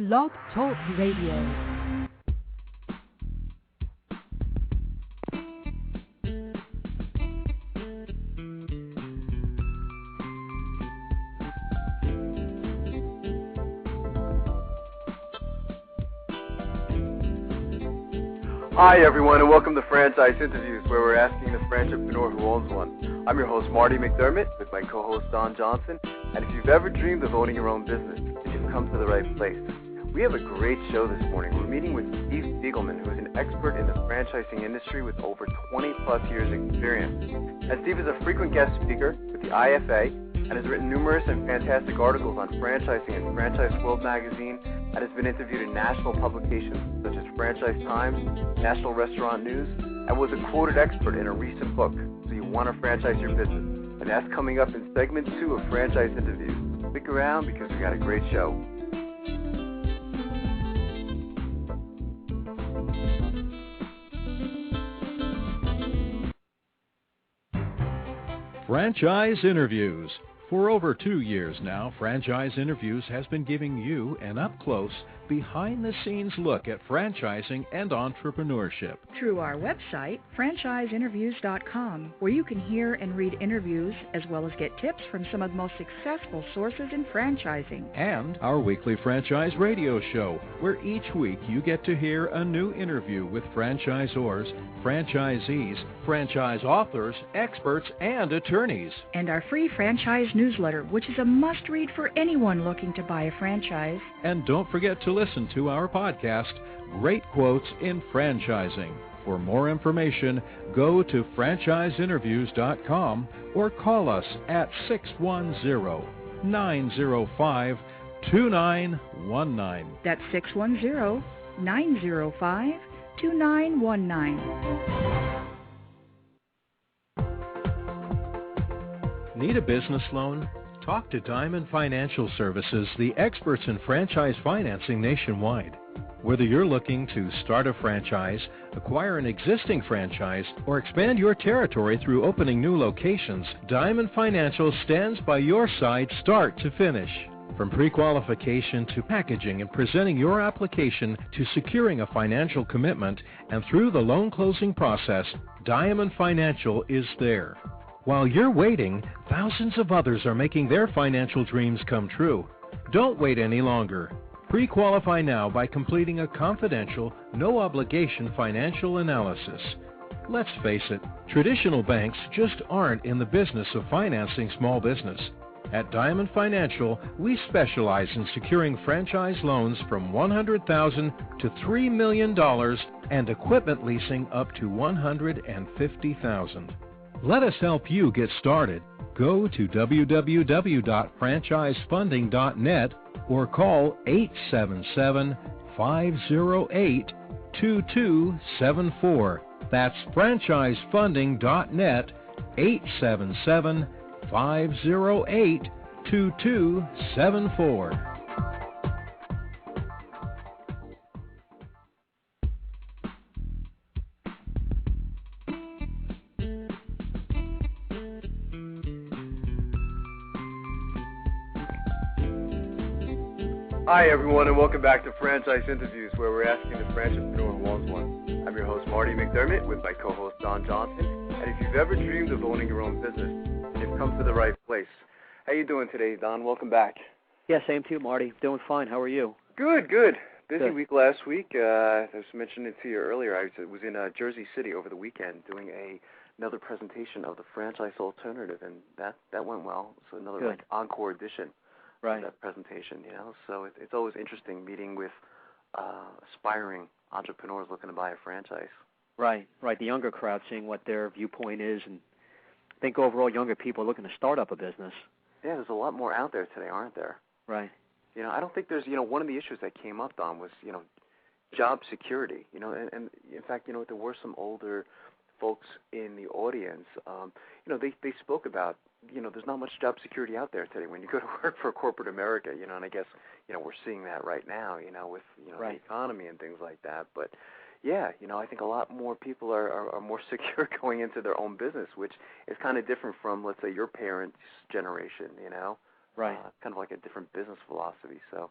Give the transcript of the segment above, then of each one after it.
Blog Talk Radio. Hi everyone, and welcome to Franchise Interviews, where we're asking the franchipreneur who owns one. I'm your host, Marty McDermott, with my co-host, Don Johnson, and if you've ever dreamed of owning your own business, then you've come to the right place. We have a great show this morning. We're meeting with Steven Beagelman, who is an expert in the franchising industry with over 20-plus years experience. And Steve is a frequent guest speaker with the IFA and has written numerous and fantastic articles on franchising in Franchise World magazine, and has been interviewed in national publications such as Franchise Times, National Restaurant News, and was a quoted expert in a recent book, So You Want to Franchise Your Business. And that's coming up in segment 2 of Franchise Interviews. Stick around because we got a great show. Franchise Interviews. For over 2 years now, Franchise Interviews has been giving you an up-close, behind-the-scenes look at franchising and entrepreneurship. Through our website, franchiseinterviews.com, where you can hear and read interviews as well as get tips from some of the most successful sources in franchising. And our weekly franchise radio show, where each week you get to hear a new interview with franchisors, franchisees, franchise authors, experts, and attorneys. And our free franchise newsletter, which is a must-read for anyone looking to buy a franchise. And don't forget to listen to our podcast, Great Quotes in Franchising. For more information, go to franchiseinterviews.com or call us at 610-905-2919. That's 610-905-2919. Need a business loan? Talk to Diamond Financial Services, the experts in franchise financing nationwide. Whether you're looking to start a franchise, acquire an existing franchise, or expand your territory through opening new locations, Diamond Financial stands by your side start to finish. From pre-qualification to packaging and presenting your application to securing a financial commitment, and through the loan closing process, Diamond Financial is there. While you're waiting, thousands of others are making their financial dreams come true. Don't wait any longer. Pre-qualify now by completing a confidential, no-obligation financial analysis. Let's face it, traditional banks just aren't in the business of financing small business. At Diamond Financial, we specialize in securing franchise loans from $100,000 to $3 million and equipment leasing up to $150,000. Let us help you get started. Go to www.franchisefunding.net or call 877-508-2274. That's franchisefunding.net, 877-508-2274. Hi everyone, and welcome back to Franchise Interviews, where we're asking the franchipreneur who owns one. I'm your host, Marty McDermott, with my co-host, Don Johnson. And if you've ever dreamed of owning your own business, you've come to the right place. How you doing today, Don? Welcome back. Yeah, same to you, Marty. Doing fine. How are you? Good. Busy week last week. I was mentioning to you earlier, I was in Jersey City over the weekend doing another presentation of the franchise alternative, and that went well. So another encore edition. Right. That presentation, So it's always interesting meeting with aspiring entrepreneurs looking to buy a franchise. Right. The younger crowd, seeing what their viewpoint is, and I think overall younger people are looking to start up a business. Yeah, there's a lot more out there today, aren't there? Right. I don't think there's, one of the issues that came up, Don, was, job security, and in fact, there were some older folks in the audience, they spoke about, there's not much job security out there today when you go to work for corporate America, and I guess, we're seeing that right now, with, right. the economy and things like that. But, yeah, I think a lot more people are more secure going into their own business, which is kind of different from, let's say, your parents' generation, Right. Kind of like a different business philosophy. So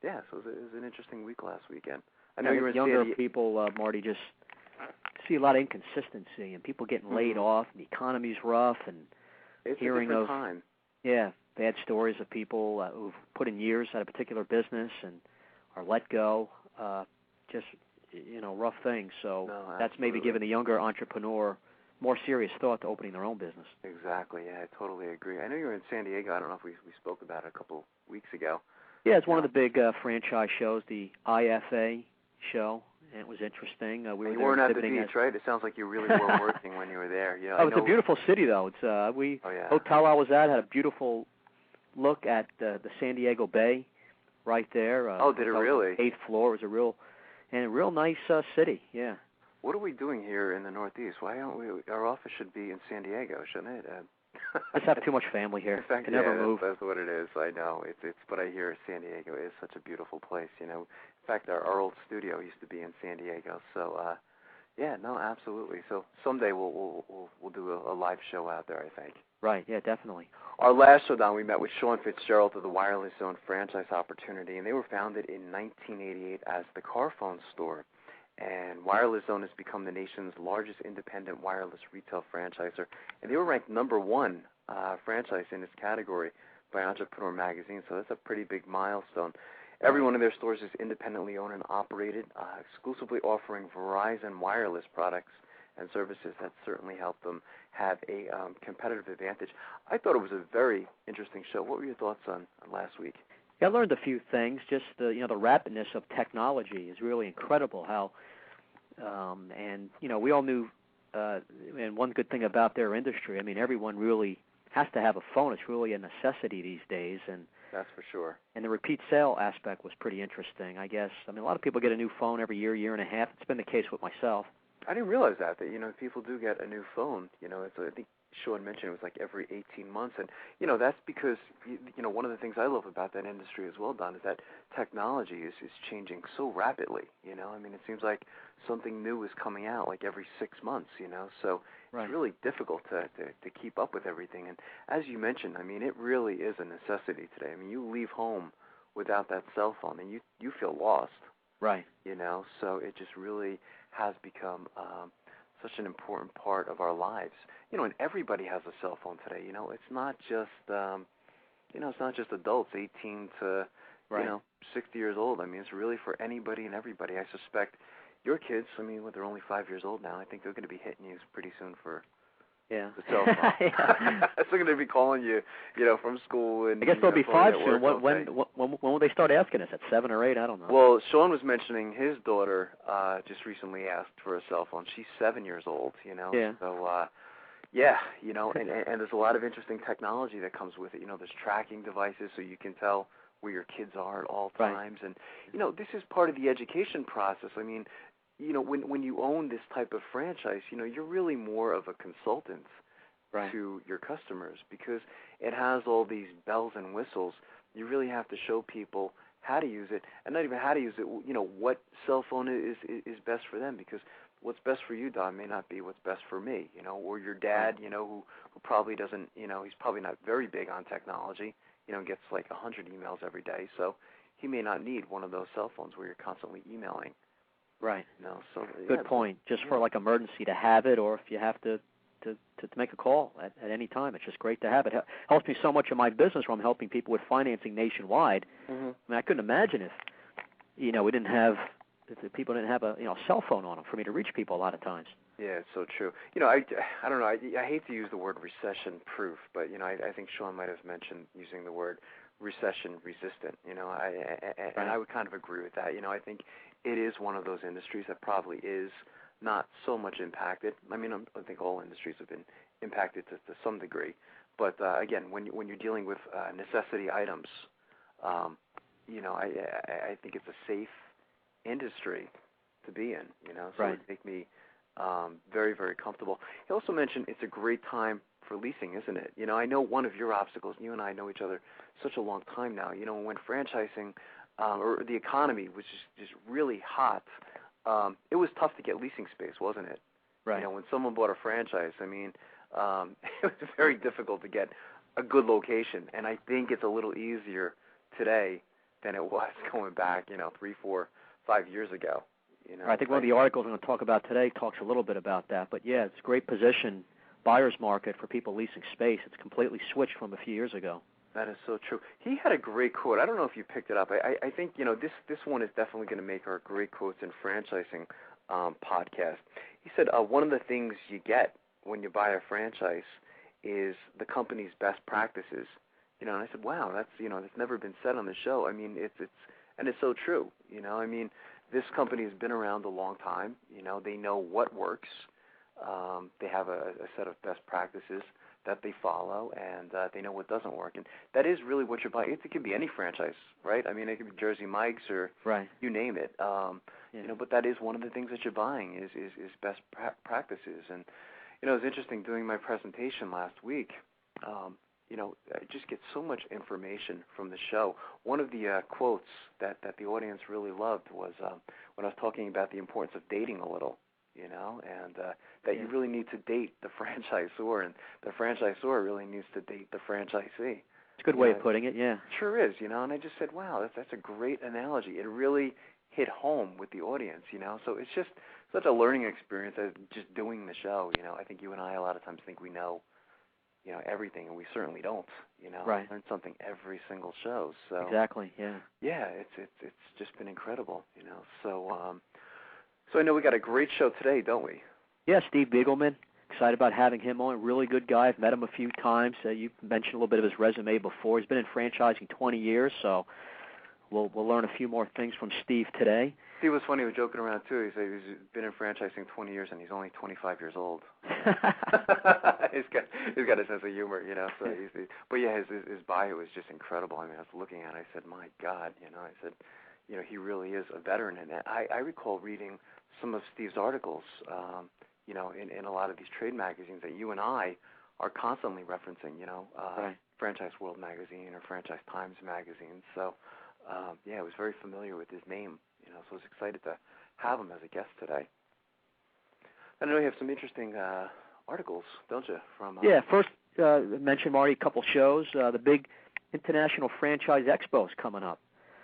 Yeah, so it was an interesting week last weekend. I know you were in younger people, Marty, just see a lot of inconsistency and people getting laid off, and the economy's rough, and it's hearing a different of time. bad stories of people who've put in years at a particular business and are let go. Just rough things. So that's maybe giving the younger entrepreneur more serious thought to opening their own business. Exactly. Yeah, I totally agree. I know you were in San Diego. I don't know if we spoke about it a couple weeks ago. Yeah, it's one of the big franchise shows, the IFA show, and it was interesting. You weren't at the beach, right? It sounds like you really were working when you were there. Yeah. It's a beautiful city, though. It's hotel I was at had a beautiful look at the San Diego Bay right there. Did it really? 8th floor. It was a real nice city. Yeah. What are we doing here in the Northeast? Why aren't we? Our office should be in San Diego, shouldn't it? Just have too much family here. In fact, can never move. That's what it is. I know. But I hear San Diego is such a beautiful place. In fact, our old studio used to be in San Diego. So, absolutely. So someday we'll do a live show out there, I think. Right. Yeah, definitely. Our last show down, we met with Sean Fitzgerald of the Wireless Zone franchise opportunity, and they were founded in 1988 as the Car Phone Store. And Wireless Zone has become the nation's largest independent wireless retail franchisor. And they were ranked number 1 franchise in its category by Entrepreneur Magazine, so that's a pretty big milestone. Every one of their stores is independently owned and operated, exclusively offering Verizon wireless products and services. That certainly helped them have a competitive advantage. I thought it was a very interesting show. What were your thoughts on last week? Yeah, I learned a few things. Just the rapidness of technology is really incredible. How we all knew, and one good thing about their industry, I mean, everyone really has to have a phone. It's really a necessity these days, and that's for sure. And the repeat sale aspect was pretty interesting, I guess. I mean, a lot of people get a new phone every year and a half. It's been the case with myself. I didn't realize that people do get a new phone. I think Sean mentioned it was like every 18 months, and that's because one of the things I love about that industry as well, Don, is that technology is changing so rapidly. I mean, it seems like something new is coming out like every 6 months. So it's really difficult to keep up with everything. And as you mentioned, I mean, it really is a necessity today. I mean, you leave home without that cell phone, and you feel lost. Right. So it just really has become such an important part of our lives. And everybody has a cell phone today. It's not just it's not just adults 18 to 60 years old. I mean, it's really for anybody and everybody. I suspect your kids, I mean, they're only 5 years old now. I think they're going to be hitting you pretty soon for the cell phone. They're going to be calling you, from school. And I guess they'll be 5 soon. When will they start asking us? At 7 or 8? I don't know. Well, Sean was mentioning his daughter just recently asked for a cell phone. She's 7 years old. Yeah. So, and there's a lot of interesting technology that comes with it. There's tracking devices so you can tell where your kids are at all times. And, this is part of the education process. I mean, when you own this type of franchise, you're really more of a consultant to your customers because it has all these bells and whistles. You really have to show people how to use it, and not even how to use it, what cell phone is best for them, because what's best for you, Don, may not be what's best for me, or your dad, who probably doesn't, he's probably not very big on technology, gets like 100 emails every day, so he may not need one of those cell phones where you're constantly emailing. Right. So good point. Just for like emergency to have it, or if you have to make a call at any time, it's just great to have it. It helps me so much in my business where I'm helping people with financing nationwide. Mm-hmm. I mean, I couldn't imagine if if the people didn't have a cell phone on them for me to reach people a lot of times. Yeah, it's so true. I don't know. I hate to use the word recession-proof, but I think Sean might have mentioned using the word recession-resistant. And I would kind of agree with that. I think it is one of those industries that probably is not so much impacted. I mean, I think all industries have been impacted to some degree. But again, when you're dealing with necessity items, I think it's a safe industry to be in. So it would make me very, very comfortable. He also mentioned it's a great time for leasing, isn't it? I know one of your obstacles, you and I know each other such a long time now, when franchising or the economy was just really hot, it was tough to get leasing space, wasn't it? Right. When someone bought a franchise, I mean, it was very difficult to get a good location, and I think it's a little easier today than it was going back, 3, 4, 5 years ago. I think one of the articles I'm going to talk about today talks a little bit about that. But, yeah, it's a great position, buyer's market for people leasing space. It's completely switched from a few years ago. That is so true. He had a great quote. I don't know if you picked it up. I think, this one is definitely going to make our great quotes in franchising podcast. He said one of the things you get when you buy a franchise is the company's best practices. And I said, wow, that's never been said on the show. I mean, it's so true. This company has been around a long time. They know what works. They have a set of best practices that they follow, and they know what doesn't work. And that is really what you're buying. It could be any franchise, right? I mean, it could be Jersey Mike's or you name it. But that is one of the things that you're buying is best practices. And it was interesting doing my presentation last week. I just get so much information from the show. One of the quotes that the audience really loved was when I was talking about the importance of dating a little, and that you really need to date the franchisor, and the franchisor really needs to date the franchisee. It's a good way of putting it, yeah. Sure is, and I just said, wow, that's a great analogy. It really hit home with the audience, So it's just such a learning experience as just doing the show, I think you and I a lot of times think we know everything, and we certainly don't. Right. We learn something every single show. So exactly, yeah. Yeah, it's just been incredible, So I know we got a great show today, don't we? Yeah, Steve Beagelman. Excited about having him on. Really good guy. I've met him a few times. You mentioned a little bit of his resume before. He's been in franchising 20 years, so we'll learn a few more things from Steve today. Steve was funny. He was joking around, too. He said he's been in franchising 20 years, and he's only 25 years old. He's got a sense of humor, So but yeah, his bio is just incredible. I mean, I was looking at it, I said, my God, I said, he really is a veteran. And I recall reading some of Steve's articles, in a lot of these trade magazines that you and I are constantly referencing, Franchise World magazine or Franchise Times magazine. So, I was very familiar with his name, so I was excited to have him as a guest today. I know you have some interesting articles, don't you? From first mention, Marty, a couple shows. The big International Franchise Expo is coming up.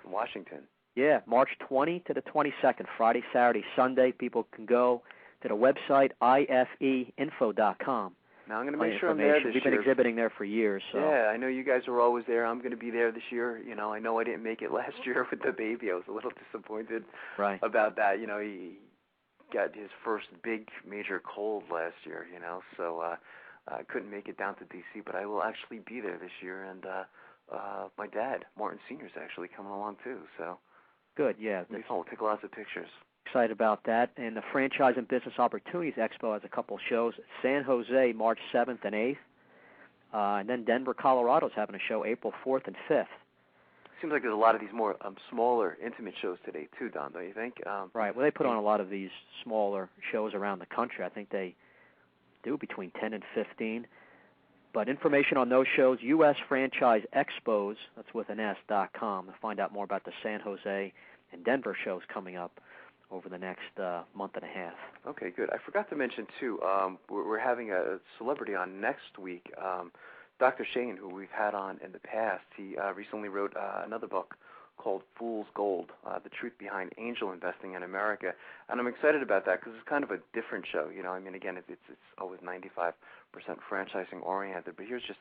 In Washington. Yeah, March 20 to the 22nd, Friday, Saturday, Sunday. People can go to the website ifeinfo.com. Now, I'm going to make sure I'm there this year. We've been exhibiting there for years. So. Yeah, I know you guys are always there. I'm going to be there this year. I know I didn't make it last year with the baby. I was a little disappointed about that. He got his first big major cold last year, so I couldn't make it down to D.C., but I will actually be there this year. And my dad, Martin Sr., is actually coming along, too. So good, yeah. It'll be fun. We'll take lots of pictures. Excited about that. And the Franchise and Business Opportunities Expo has a couple shows. San Jose, March 7th and 8th. And then Denver, Colorado is having a show April 4th and 5th. Seems like there's a lot of these more smaller, intimate shows today, too, Don, don't you think? Right. Well, they put on a lot of these smaller shows around the country. I think they do between 10 and 15. But information on those shows, U.S. Franchise Expos, that's with an S.com, to find out more about the San Jose and Denver shows coming up over the next month and a half. Okay, good. I forgot to mention, too, we're having a celebrity on next week, Dr. Shane, who we've had on in the past. He recently wrote another book called Fool's Gold, The Truth Behind Angel Investing in America. And I'm excited about that because it's kind of a different show. I mean, again, it's always 95% franchising oriented. But here's just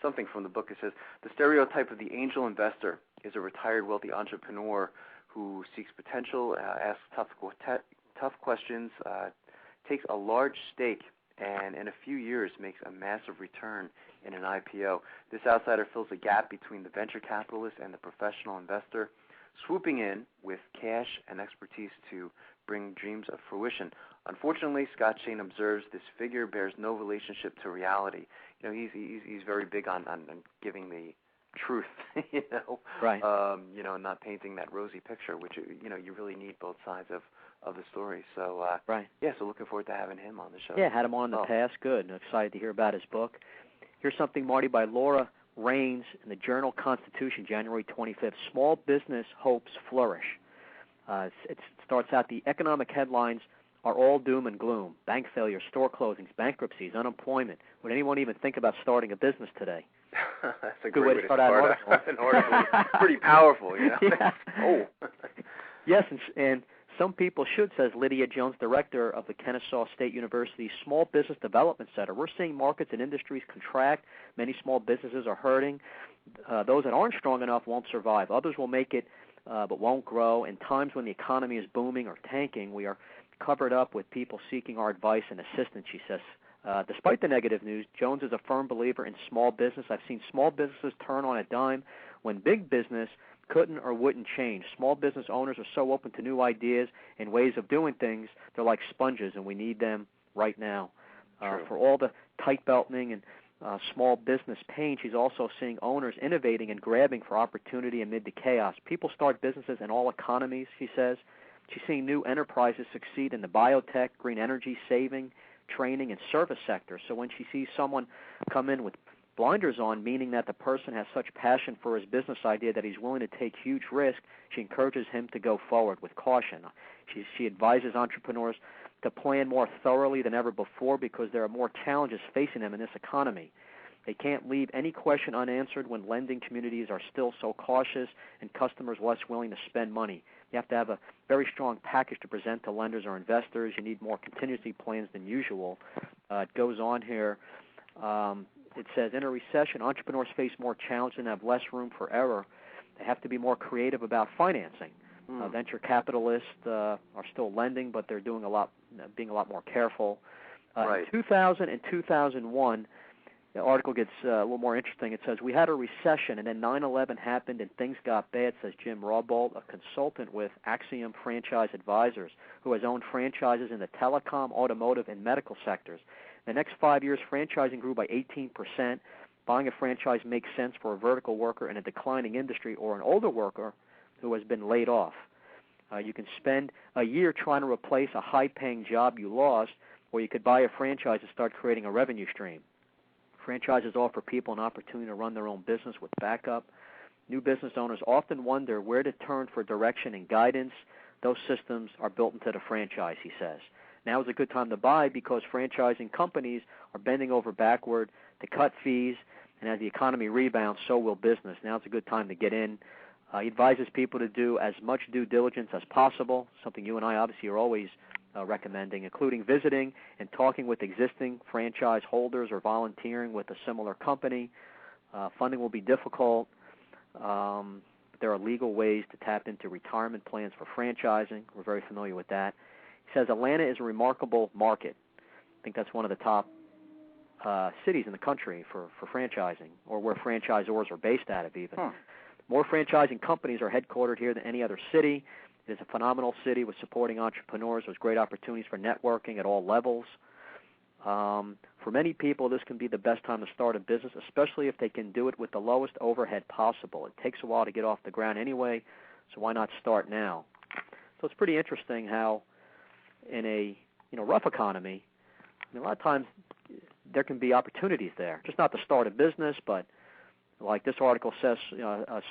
something from the book. It says, the stereotype of the angel investor is a retired wealthy entrepreneur who seeks potential, asks tough questions, takes a large stake, and in a few years makes a massive return in an IPO. This outsider fills a gap between the venture capitalist and the professional investor, swooping in with cash and expertise to bring dreams of fruition. Unfortunately, Scott Shane observes this figure bears no relationship to reality. He's very big on giving the truth, right? Not painting that rosy picture, which you really need both sides of the story. So right, yeah. So looking forward to having him on the show. Yeah, had him on in the past. Good. I'm excited to hear about his book. Here's something, Marty, by Laura Raines in the Journal Constitution, January 25th. Small business hopes flourish. It starts out, the economic headlines are all doom and gloom. Bank failure, store closings, bankruptcies, unemployment. Would anyone even think about starting a business today? That's a good great way to start out an article. Pretty powerful, you know. Yeah. Oh. Yes, and some people should, says Lydia Jones, director of the Kennesaw State University Small Business Development Center. We're seeing markets and industries contract. Many small businesses are hurting. Those that aren't strong enough won't survive. Others will make it but won't grow. In times when the economy is booming or tanking, we are covered up with people seeking our advice and assistance, she says. Despite the negative news, Jones is a firm believer in small business. I've seen small businesses turn on a dime when big business couldn't or wouldn't change. Small business owners are so open to new ideas and ways of doing things, they're like sponges, and we need them right now. For all the tight-belting and small business pain, she's also seeing owners innovating and grabbing for opportunity amid the chaos. People start businesses in all economies, she says. She's seeing new enterprises succeed in the biotech, green energy, saving, training, and service sector. So when she sees someone come in with blinders on, meaning that the person has such passion for his business idea that he's willing to take huge risk, she encourages him to go forward with caution. She advises entrepreneurs to plan more thoroughly than ever before because there are more challenges facing them in this economy. They can't leave any question unanswered when lending communities are still so cautious and customers less willing to spend money. You have to have a very strong package to present to lenders or investors. You need more contingency plans than usual. It goes on here. It says, in a recession, entrepreneurs face more challenge and have less room for error. They have to be more creative about financing. Venture capitalists are still lending, but they're being a lot more careful. In 2000 and 2001, the article gets a little more interesting. It says, we had a recession, and then 9/11 happened, and things got bad, says Jim Rawbold, a consultant with Axiom Franchise Advisors, who has owned franchises in the telecom, automotive, and medical sectors. In the next 5 years, franchising grew by 18%. Buying a franchise makes sense for a vertical worker in a declining industry or an older worker who has been laid off. You can spend a year trying to replace a high-paying job you lost, or you could buy a franchise and start creating a revenue stream. Franchises offer people an opportunity to run their own business with backup. New business owners often wonder where to turn for direction and guidance. Those systems are built into the franchise, he says. Now is a good time to buy because franchising companies are bending over backward to cut fees, and as the economy rebounds, so will business. Now is a good time to get in. He advises people to do as much due diligence as possible, something you and I obviously are always recommending, including visiting and talking with existing franchise holders or volunteering with a similar company. Funding will be difficult. There are legal ways to tap into retirement plans for franchising. We're very familiar with that. He says Atlanta is a remarkable market. I think that's one of the top cities in the country for franchising, or where franchisors are based out of even. More franchising companies are headquartered here than any other city. It is a phenomenal city with supporting entrepreneurs. There's great opportunities for networking at all levels. For many people, this can be the best time to start a business, especially if they can do it with the lowest overhead possible. It takes a while to get off the ground anyway, so why not start now? So it's pretty interesting how in a rough economy, a lot of times there can be opportunities there, just not to start a business, but like this article says,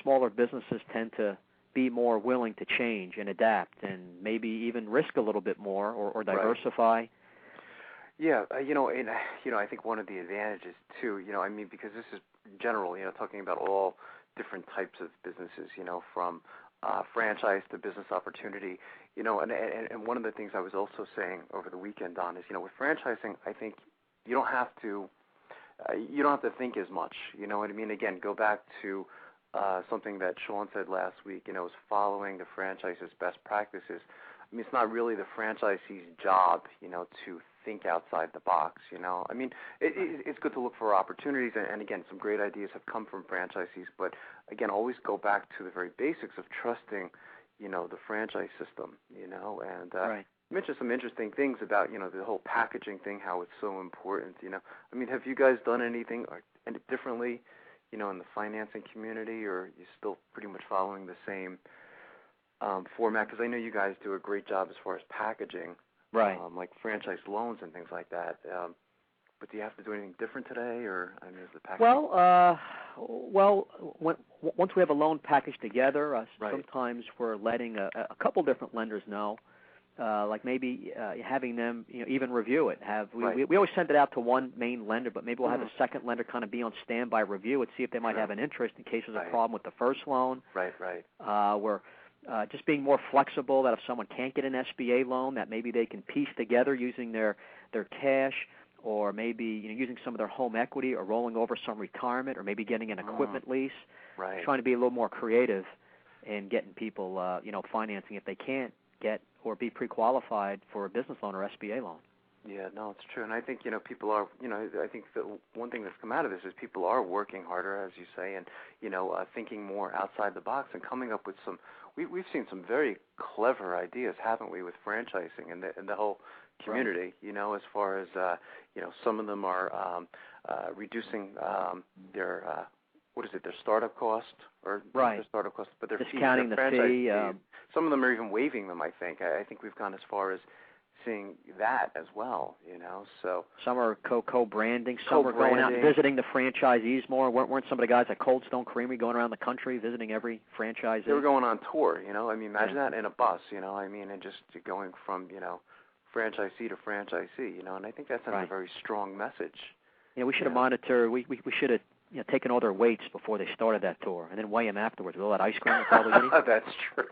smaller businesses tend to be more willing to change and adapt and maybe even risk a little bit more or diversify. Yeah, and I think one of the advantages too, because this is general, talking about all different types of businesses, from franchise to business opportunity, and one of the things I was also saying over the weekend, Don, is, with franchising, I think you don't have to think as much, you know what I mean? Again, go back to something that Sean said last week, is following the franchise's best practices. I mean, it's not really the franchisee's job, to think outside the box, I mean, it's good to look for opportunities, and again, some great ideas have come from franchisees, but again, always go back to the very basics of trusting, the franchise system, and you mentioned some interesting things about, the whole packaging thing, how it's so important, I mean, have you guys done anything differently, in the financing community, or are you still pretty much following the same format? Because I know you guys do a great job as far as packaging, like franchise loans and things like that. But do you have to do anything different today, or is the packaging? Once we have a loan package together, sometimes we're letting a couple different lenders know like maybe having them, even review it. We always send it out to one main lender, but maybe we'll have a second lender kind of be on standby, review it, see if they might have an interest in case there's a problem with the first loan. Right. We're just being more flexible, that if someone can't get an SBA loan, that maybe they can piece together using their cash, or maybe using some of their home equity, or rolling over some retirement, or maybe getting an equipment lease. Right. Trying to be a little more creative in getting people, financing if they can't get or be pre-qualified for a business loan or SBA loan. Yeah, no, it's true. And I think, people are, I think the one thing that's come out of this is people are working harder, as you say, and, thinking more outside the box and coming up with some, we've seen some very clever ideas, haven't we, with franchising and the whole community, as far as, some of them are reducing their, their startup cost, or their startup cost, but their discounting fees, their the fee. Fees. Some of them are even waiving them, I think. I think we've gone as far as seeing that as well, so. Some are co-branding. Some are going out and visiting the franchisees more. Weren't some of the guys at Cold Stone Creamery going around the country visiting every franchisee? They were going on tour, imagine that in a bus, and just going from, franchisee to franchisee, and I think that sends a very strong message. We should have monitored, we should have taken all their weights before they started that tour, and then weigh them afterwards with all that ice cream they're probably eating. That's true.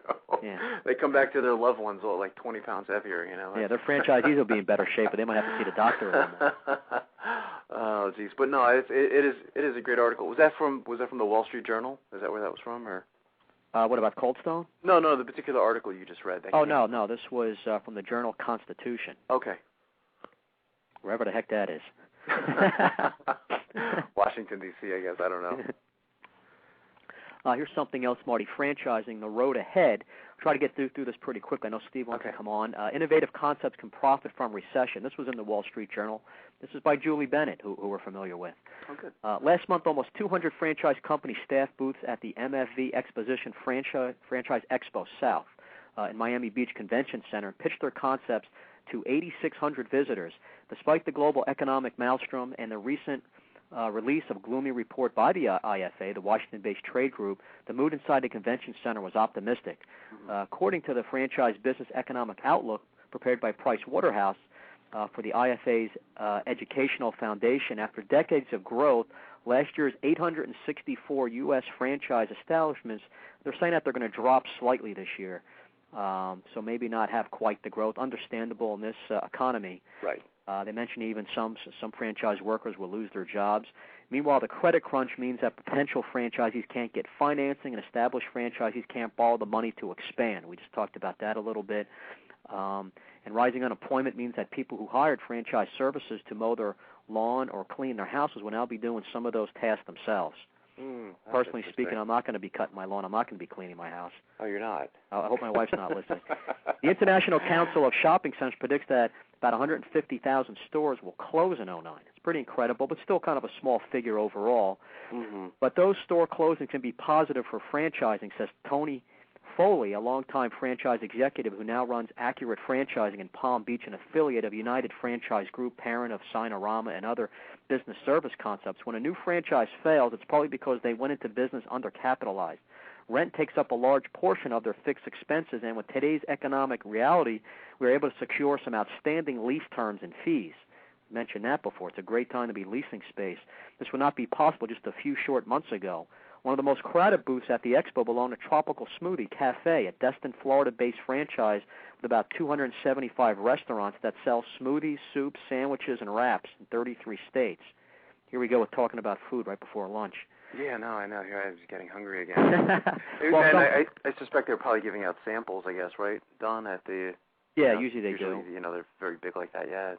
Yeah. They come back to their loved ones all like 20 pounds heavier, Yeah, their franchisees will be in better shape, but they might have to see the doctor a little more. Oh, geez. But no, it is a great article. Was that from the Wall Street Journal? Is that where that was from, or? What about Cold Stone? No, the particular article you just read. No, this was from the Journal Constitution. Okay. Wherever the heck that is. Washington, D.C., I guess. I don't know. Here's something else, Marty. Franchising, the road ahead. I'll try to get through this pretty quickly. I know Steve wants to come on. Innovative concepts can profit from recession. This was in the Wall Street Journal. This is by Julie Bennett, who we're familiar with. Oh, good. Last month, almost 200 franchise company staff booths at the MFV Exposition Franchise Expo South in Miami Beach Convention Center pitched their concepts to 8,600 visitors. Despite the global economic maelstrom and the recent release of a gloomy report by the IFA, the Washington-based trade group, the mood inside the convention center was optimistic. According to the Franchise Business Economic Outlook prepared by Price Waterhouse for the IFA's Educational Foundation, after decades of growth, last year's 864 U.S. franchise establishments, they're saying that they're going to drop slightly this year. So maybe not have quite the growth, understandable in this economy. Right. They mentioned even some franchise workers will lose their jobs. Meanwhile, the credit crunch means that potential franchisees can't get financing, and established franchisees can't borrow the money to expand. We just talked about that a little bit. And rising unemployment means that people who hired franchise services to mow their lawn or clean their houses will now be doing some of those tasks themselves. Personally speaking, I'm not going to be cutting my lawn. I'm not going to be cleaning my house. Oh, you're not? I hope my wife's not listening. The International Council of Shopping Centers predicts that about 150,000 stores will close in 2009. It's pretty incredible, but still kind of a small figure overall. But those store closings can be positive for franchising, says Tony Foley, a longtime franchise executive who now runs Accurate Franchising in Palm Beach, an affiliate of United Franchise Group, parent of Sinorama and other business service concepts. When a new franchise fails, it's probably because they went into business undercapitalized. Rent takes up a large portion of their fixed expenses, and with today's economic reality, we're able to secure some outstanding lease terms and fees. I mentioned that before. It's a great time to be leasing space. This would not be possible just a few short months ago. One of the most crowded booths at the expo belonged to Tropical Smoothie Cafe, a Destin, Florida-based franchise with about 275 restaurants that sell smoothies, soups, sandwiches, and wraps in 33 states. Here we go with talking about food right before lunch. Yeah, no, I know. Here I was getting hungry again. I suspect they're probably giving out samples, I guess, right, Don, at the... Yeah, usually they do. They're very big like that. Yeah,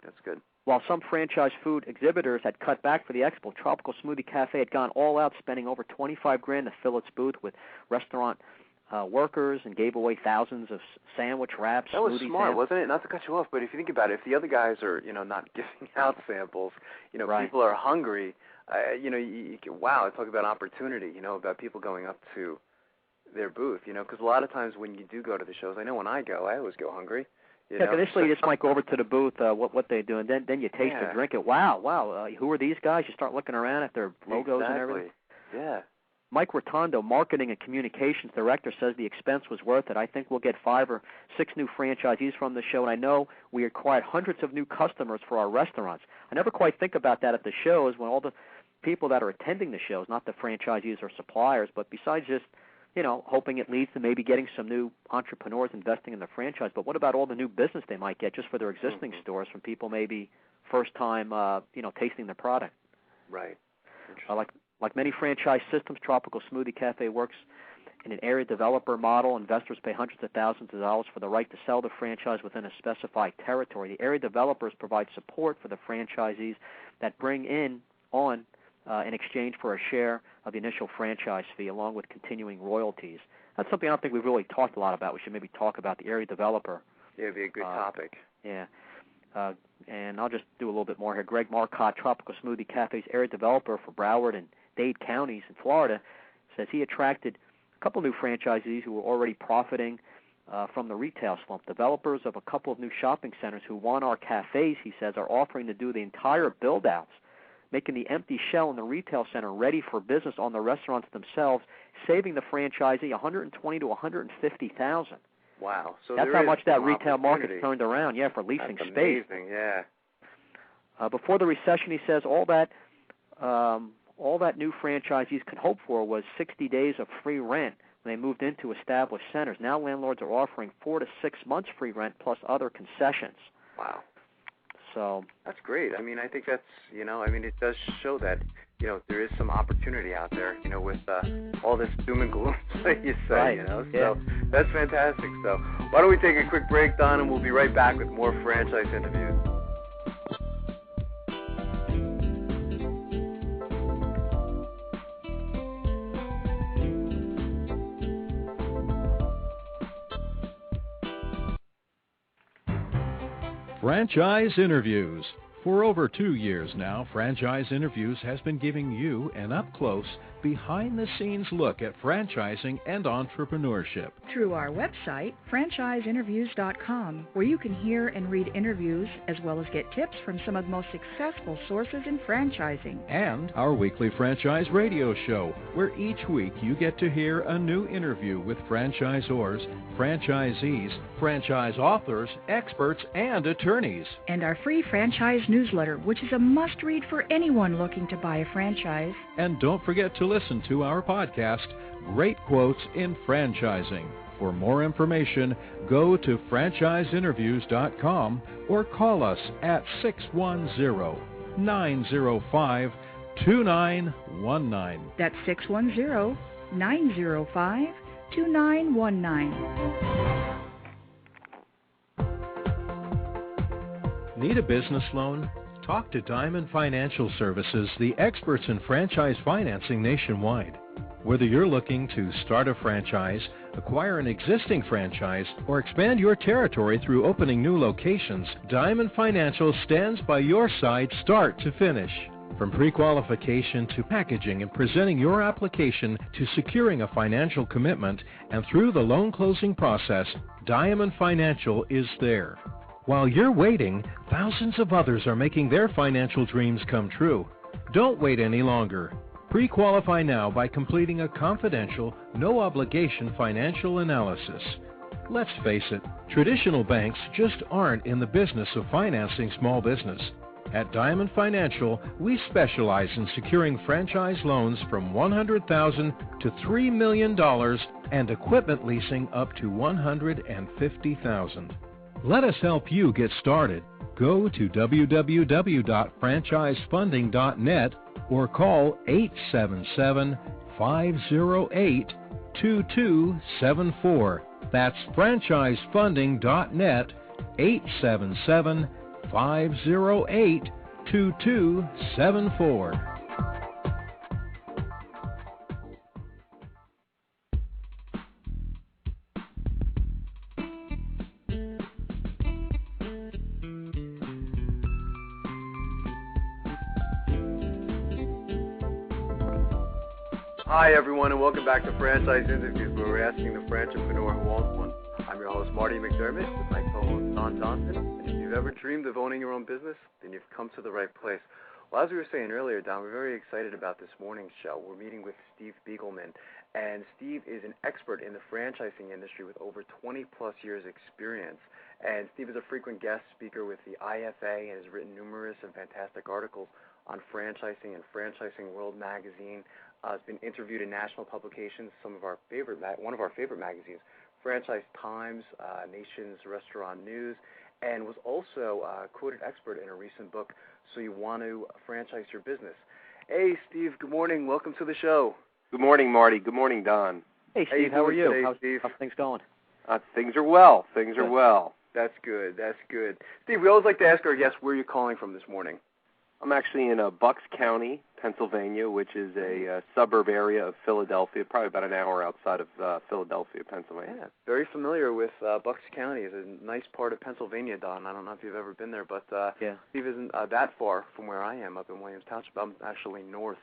that's good. While some franchise food exhibitors had cut back for the expo, Tropical Smoothie Cafe had gone all out, spending over $25,000 to fill its booth with restaurant workers, and gave away thousands of sandwich wraps. That was smoothie smart, samples. wasn't it? Not to cut you off, but if you think about it, if the other guys are, not giving out samples, right. People are hungry. Wow, talk about opportunity. About people going up to their booth. Because a lot of times when you do go to the shows, I know when I go, I always go hungry. Initially you just might go over to the booth, what they do, and then you taste or drink it. Wow, who are these guys? You start looking around at their logos and everything. Yeah. Mike Rotondo, Marketing and Communications Director, says the expense was worth it. I think we'll get 5 or 6 new franchisees from the show, and I know we acquired hundreds of new customers for our restaurants. I never quite think about that at the shows when all the people that are attending the shows, not the franchisees or suppliers, but besides just, hoping it leads to maybe getting some new entrepreneurs investing in the franchise. But what about all the new business they might get just for their existing stores from people maybe first time, tasting the product? Right. Like many franchise systems, Tropical Smoothie Cafe works in an area developer model. Investors pay hundreds of thousands of dollars for the right to sell the franchise within a specified territory. The area developers provide support for the franchisees that bring in in exchange for a share of the initial franchise fee along with continuing royalties. That's something I don't think we've really talked a lot about. We should maybe talk about the area developer. Yeah, it'd be a good topic. Yeah. And I'll just do a little bit more here. Greg Marcotte, Tropical Smoothie Cafe's area developer for Broward and Dade counties in Florida, says he attracted a couple new franchisees who were already profiting from the retail slump. Developers of a couple of new shopping centers who want our cafes, he says, are offering to do the entire build-outs, making the empty shell in the retail center ready for business on the restaurants themselves, saving the franchisee $120,000 to $150,000. Wow! So that's how much that retail market's turned around. Yeah, for leasing that's space. Amazing. Yeah. Before the recession, he says all that new franchisees could hope for was 60 days of free rent when they moved into established centers. Now landlords are offering 4 to 6 months free rent plus other concessions. Wow. So that's great. I mean, I think that's, it does show that, there is some opportunity out there, with all this doom and gloom, like you say, right. So yeah. That's fantastic. So why don't we take a quick break, Don, and we'll be right back with more franchise interviews. Franchise Interviews. For over 2 years now, Franchise Interviews has been giving you an up-close, behind-the-scenes look at franchising and entrepreneurship. Through our website, franchiseinterviews.com, where you can hear and read interviews as well as get tips from some of the most successful sources in franchising. And our weekly franchise radio show, where each week you get to hear a new interview with franchisors, franchisees, franchise authors, experts, and attorneys. And our free franchise newsletter, which is a must-read for anyone looking to buy a franchise. And don't forget to listen to our podcast, Great Quotes in Franchising. For more information, go to franchiseinterviews.com or call us at 610-905-2919. That's 610-905-2919. Need a business loan? Talk to Diamond Financial Services, the experts in franchise financing nationwide. Whether you're looking to start a franchise, acquire an existing franchise, or expand your territory through opening new locations, Diamond Financial stands by your side start to finish. From pre-qualification to packaging and presenting your application to securing a financial commitment and through the loan closing process, Diamond Financial is there. While you're waiting, thousands of others are making their financial dreams come true. Don't wait any longer. Pre-qualify now by completing a confidential, no-obligation financial analysis. Let's face it, traditional banks just aren't in the business of financing small business. At Diamond Financial, we specialize in securing franchise loans from $100,000 to $3 million and equipment leasing up to $150,000. Let us help you get started. Go to www.franchisefunding.net or call 877-508-2274. That's franchisefunding.net, 877-508-2274. Hi, everyone, and welcome back to Franchise Interviews, where we're asking the entrepreneur who owns one. I'm your host, Marty McDermott, with my co-host, Don Johnson. And if you've ever dreamed of owning your own business, then you've come to the right place. Well, as we were saying earlier, Don, we're very excited about this morning's show. We're meeting with Steve Beagelman, and Steve is an expert in the franchising industry with over 20-plus years experience. And Steve is a frequent guest speaker with the IFA and has written numerous and fantastic articles on franchising and Franchising World magazine. Has been interviewed in national publications, one of our favorite magazines, Franchise Times, Nation's Restaurant News, and was also a quoted expert in a recent book, So You Want to Franchise Your Business. Hey, Steve, good morning. Welcome to the show. Good morning, Marty. Good morning, Don. Hey, Steve, how are you? Today, Steve? How's things going? Things are well. Things are well. That's good. That's good. Steve, we always like to ask our guests where you're calling from this morning. I'm actually in Bucks County, Pennsylvania, which is a suburb area of Philadelphia, probably about an hour outside of Philadelphia, Pennsylvania. Yeah, very familiar with Bucks County. It's a nice part of Pennsylvania, Don. I don't know if you've ever been there, but Steve isn't that far from where I am up in Williams Township. I'm actually north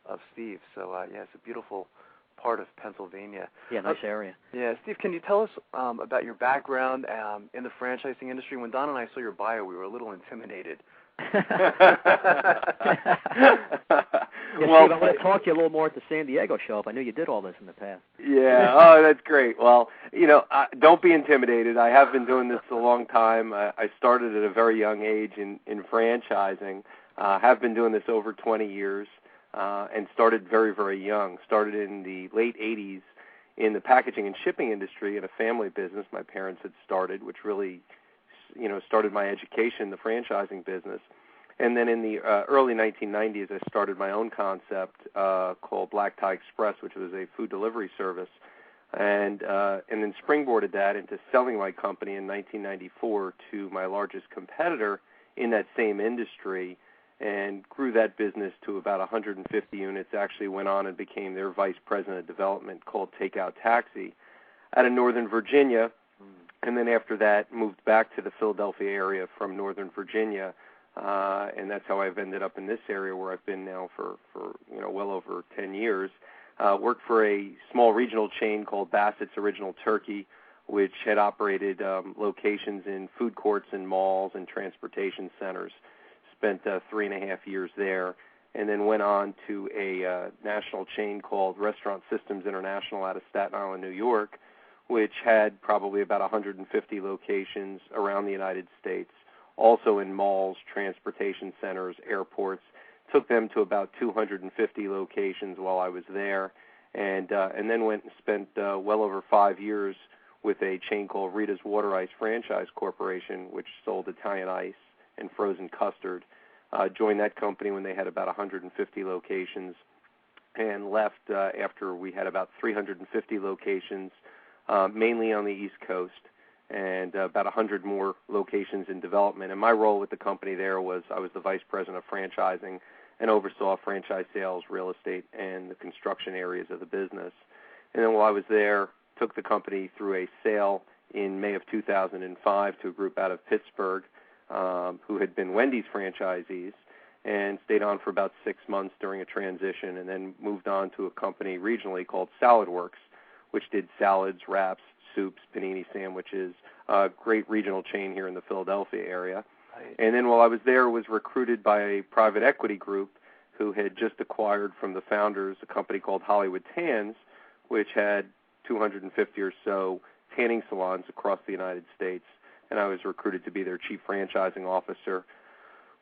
of Steve, so it's a beautiful part of Pennsylvania. Yeah, nice area. Yeah, Steve, can you tell us about your background in the franchising industry? When Don and I saw your bio, we were a little intimidated. Steve, I want to talk to you a little more at the San Diego show. If I knew you did all this in the past. Yeah. Oh, that's great. Well, don't be intimidated. I have been doing this a long time. I started at a very young age in franchising. Have been doing this over 20 years, and started very, very young. Started in the late 80s in the packaging and shipping industry in a family business my parents had started, which really started my education in the franchising business. And then in the early 1990s, I started my own concept called Black Tie Express, which was a food delivery service, and then springboarded that into selling my company in 1994 to my largest competitor in that same industry, and grew that business to about 150 units. Actually went on and became their vice president of development, called Takeout Taxi, out of Northern Virginia. And then after that, moved back to the Philadelphia area from Northern Virginia, and that's how I've ended up in this area where I've been now for well over 10 years. Worked for a small regional chain called Bassett's Original Turkey, which had operated locations in food courts and malls and transportation centers. Spent 3.5 years there, and then went on to a national chain called Restaurant Systems International out of Staten Island, New York, which had probably about 150 locations around the United States, also in malls, transportation centers, airports. Took them to about 250 locations while I was there, and then went and spent well over 5 years with a chain called Rita's Water Ice Franchise Corporation, which sold Italian ice and frozen custard. Joined that company when they had about 150 locations, and left after we had about 350 locations, mainly on the East Coast, and about 100 more locations in development. And my role with the company there was I was the vice president of franchising and oversaw franchise sales, real estate, and the construction areas of the business. And then while I was there, took the company through a sale in May of 2005 to a group out of Pittsburgh who had been Wendy's franchisees, and stayed on for about 6 months during a transition, and then moved on to a company regionally called Salad Works, which did salads, wraps, soups, panini sandwiches, a great regional chain here in the Philadelphia area. Right. And then while I was there, was recruited by a private equity group who had just acquired from the founders a company called Hollywood Tans, which had 250 or so tanning salons across the United States. And I was recruited to be their chief franchising officer.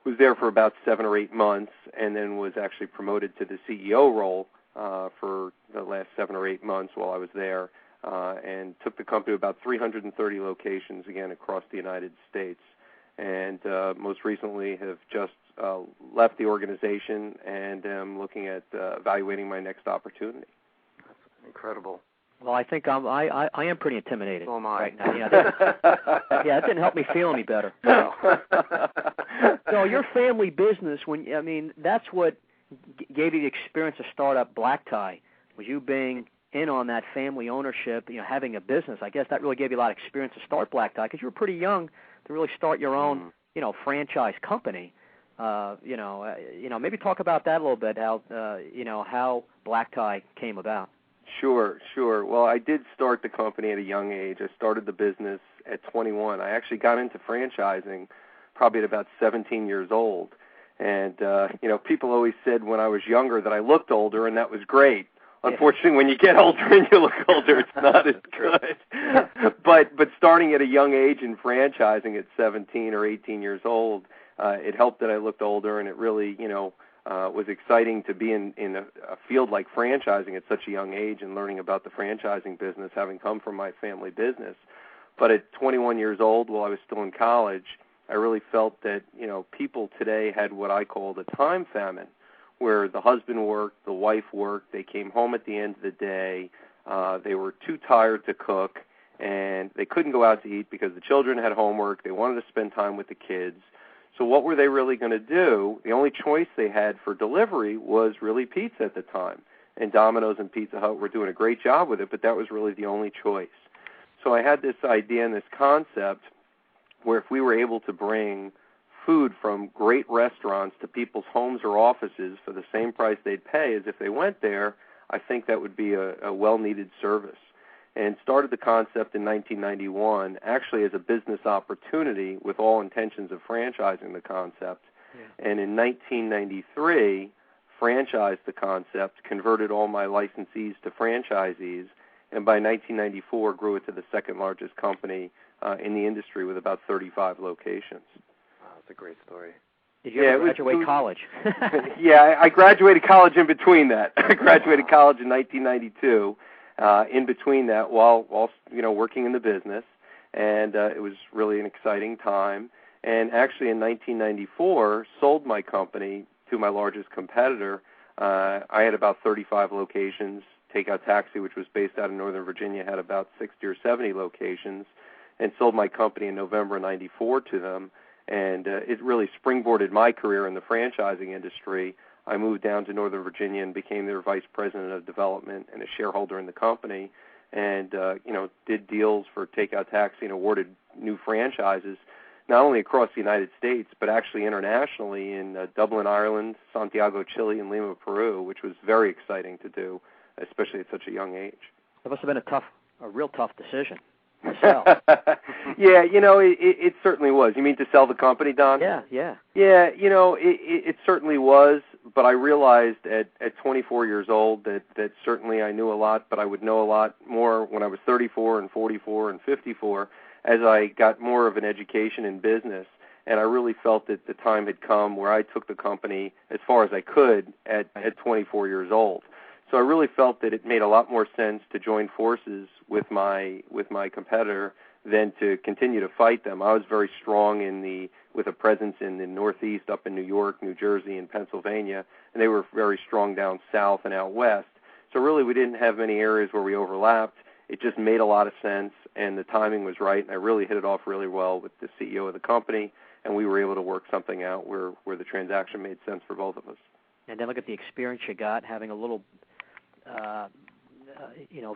Was there for about 7 or 8 months, and then was actually promoted to the CEO role for the last 7 or 8 months while I was there, and took the company to about 330 locations, again, across the United States. And most recently have just left the organization and am looking at evaluating my next opportunity. That's incredible. Well, I think I am pretty intimidated so am I. right now. That didn't help me feel any better. No. So your family business, that's what gave you the experience to start up Black Tie, was you being in on that family ownership, having a business. I guess that really gave you a lot of experience to start Black Tie because you were pretty young to really start your own, franchise company. Maybe talk about that a little bit, how Black Tie came about. Sure. Well, I did start the company at a young age. I started the business at 21. I actually got into franchising probably at about 17 years old. And, people always said when I was younger that I looked older, and that was great. Unfortunately, when you get older and you look older, it's not as good. But starting at a young age in franchising at 17 or 18 years old, it helped that I looked older, and it really, was exciting to be in a field like franchising at such a young age and learning about the franchising business, having come from my family business. But at 21 years old, while I was still in college, I really felt that, people today had what I called a time famine, where the husband worked, the wife worked, they came home at the end of the day, they were too tired to cook, and they couldn't go out to eat because the children had homework, they wanted to spend time with the kids. So what were they really going to do? The only choice they had for delivery was really pizza at the time. And Domino's and Pizza Hut were doing a great job with it, but that was really the only choice. So I had this idea and this concept where if we were able to bring food from great restaurants to people's homes or offices for the same price they'd pay as if they went there, I think that would be a well-needed service. And started the concept in 1991, actually as a business opportunity with all intentions of franchising the concept. Yeah. And in 1993, franchised the concept, converted all my licensees to franchisees, and by 1994 grew it to the second largest company in the industry with about 35 locations. Wow, that's a great story. Did you ever graduate college? Yeah, I graduated college in between that. I graduated college in 1992. In between that, while working in the business, and it was really an exciting time. And actually, in 1994, sold my company to my largest competitor. I had about 35 locations. Takeout Taxi, which was based out of Northern Virginia, had about 60 or 70 locations, and sold my company in November of '94 to them. And it really springboarded my career in the franchising industry. I moved down to Northern Virginia and became their vice president of development and a shareholder in the company, and did deals for Takeout Taxi and awarded new franchises, not only across the United States but actually internationally in Dublin, Ireland, Santiago, Chile, and Lima, Peru, which was very exciting to do, especially at such a young age. It must have been a real tough decision to sell. Yeah, it certainly was. You mean to sell the company, Don? Yeah. Yeah, it certainly was, but I realized at 24 years old that certainly I knew a lot, but I would know a lot more when I was 34 and 44 and 54 as I got more of an education in business. And I really felt that the time had come where I took the company as far as I could at 24 years old. So I really felt that it made a lot more sense to join forces with my competitor than to continue to fight them. I was very strong with a presence in the Northeast, up in New York, New Jersey, and Pennsylvania, and they were very strong down south and out west. So really we didn't have many areas where we overlapped. It just made a lot of sense, and the timing was right, and I really hit it off really well with the CEO of the company, and we were able to work something out where the transaction made sense for both of us. And then look at the experience you got, having a little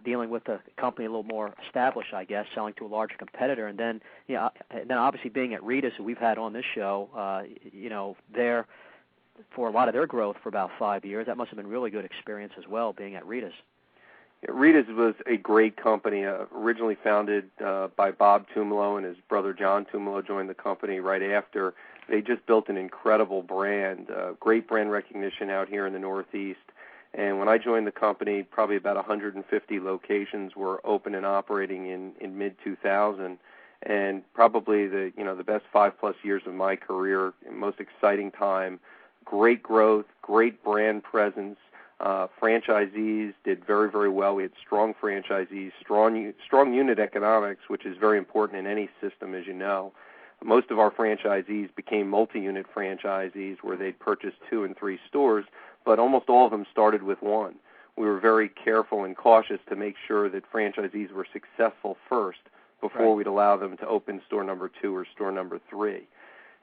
dealing with the company a little more established, I guess, selling to a larger competitor, and then, then obviously being at Rita's, who we've had on this show, there for a lot of their growth for about 5 years. That must have been really good experience as well, being at Rita's. Yeah, Rita's was a great company, originally founded by Bob Tumolo, and his brother John Tumolo joined the company right after. They just built an incredible brand, great brand recognition out here in the Northeast. And when I joined the company, probably about 150 locations were open and operating in mid-2000, and probably the best 5+ years of my career, most exciting time, great growth, great brand presence. Franchisees did very, very well. We had strong franchisees, strong unit economics, which is very important in any system, as you know. Most of our franchisees became multi-unit franchisees where they'd purchase 2 and 3 stores, but almost all of them started with 1. We were very careful and cautious to make sure that franchisees were successful first before we'd allow them to open store number 2 or store number 3.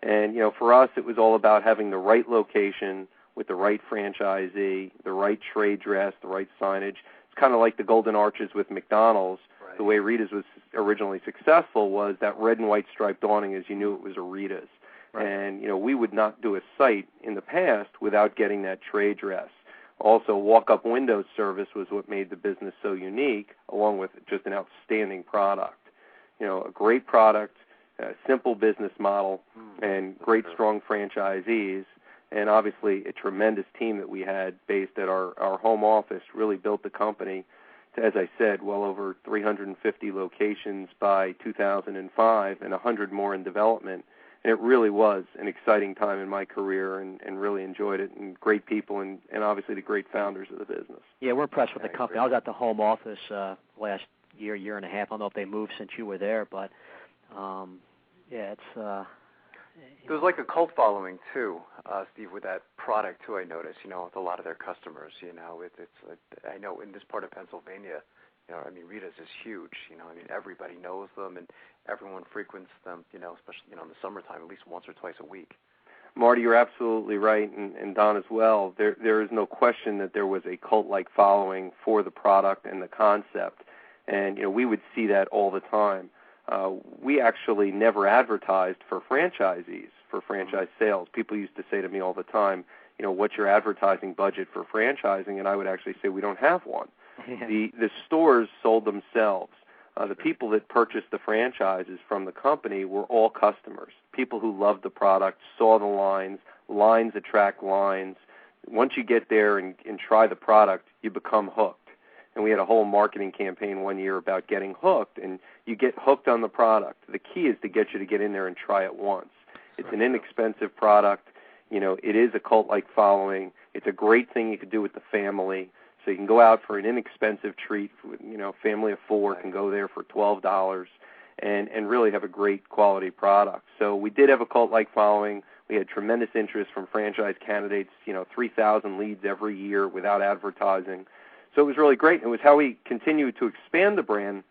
And, for us, it was all about having the right location with the right franchisee, the right trade dress, the right signage. It's kind of like the Golden Arches with McDonald's. Right. The way Rita's was originally successful was that red and white striped awning as you knew it was a Rita's. Right. And, we would not do a site in the past without getting that trade dress. Also, walk-up window service was what made the business so unique, along with just an outstanding product. A great product, a simple business model, and great, strong franchisees. and obviously a tremendous team that we had based at our home office really built the company to, as I said, well over 350 locations by 2005 and 100 more in development. And it really was an exciting time in my career and really enjoyed it, and great people and obviously the great founders of the business. Yeah, we're impressed with the company. I was at the home office last year and a half. I don't know if they moved since you were there, but yeah, it's... There was like a cult following too, Steve, with that product too. I noticed, with a lot of their customers. It's I know in this part of Pennsylvania, Rita's is huge. Everybody knows them and everyone frequents them. Especially in the summertime, at least once or twice a week. Marty, you're absolutely right, and Don as well. There is no question that there was a cult-like following for the product and the concept, and we would see that all the time. We actually never advertised for franchisees, for franchise sales. People used to say to me all the time, what's your advertising budget for franchising? And I would actually say we don't have one. The stores sold themselves. The people that purchased the franchises from the company were all customers, people who loved the product, saw the lines. Lines attract lines. Once you get there and try the product, you become hooked. And we had a whole marketing campaign one year about getting hooked, and you get hooked on the product. The key is to get you to get in there and try it once. It's an inexpensive product. It is a cult-like following. It's a great thing you could do with the family. So you can go out for an inexpensive treat. Family of four can go there for $12 and really have a great quality product. So we did have a cult-like following. We had tremendous interest from franchise candidates, 3,000 leads every year without advertising. So it was really great. It was how we continued to expand the brand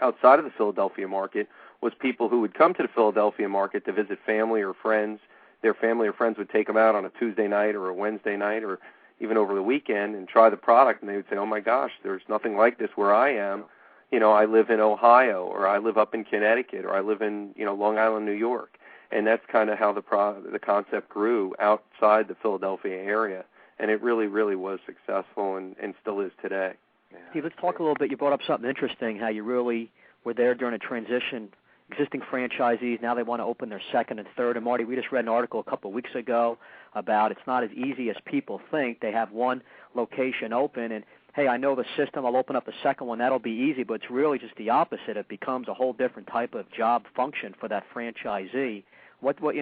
outside of the Philadelphia market, was people who would come to the Philadelphia market to visit family or friends. Their family or friends would take them out on a Tuesday night or a Wednesday night or even over the weekend and try the product, and they would say, oh, my gosh, there's nothing like this where I am. I live in Ohio, or I live up in Connecticut, or I live in, Long Island, New York. And that's kind of how the concept grew outside the Philadelphia area. And it really, really was successful and still is today. Yeah. Steve, let's talk a little bit. You brought up something interesting, how you really were there during a transition. Existing franchisees, now they want to open their second and third. And, Marty, we just read an article a couple of weeks ago about it's not as easy as people think. They have one location open, and, hey, I know the system. I'll open up the second one. That'll be easy, but it's really just the opposite. It becomes a whole different type of job function for that franchisee. What was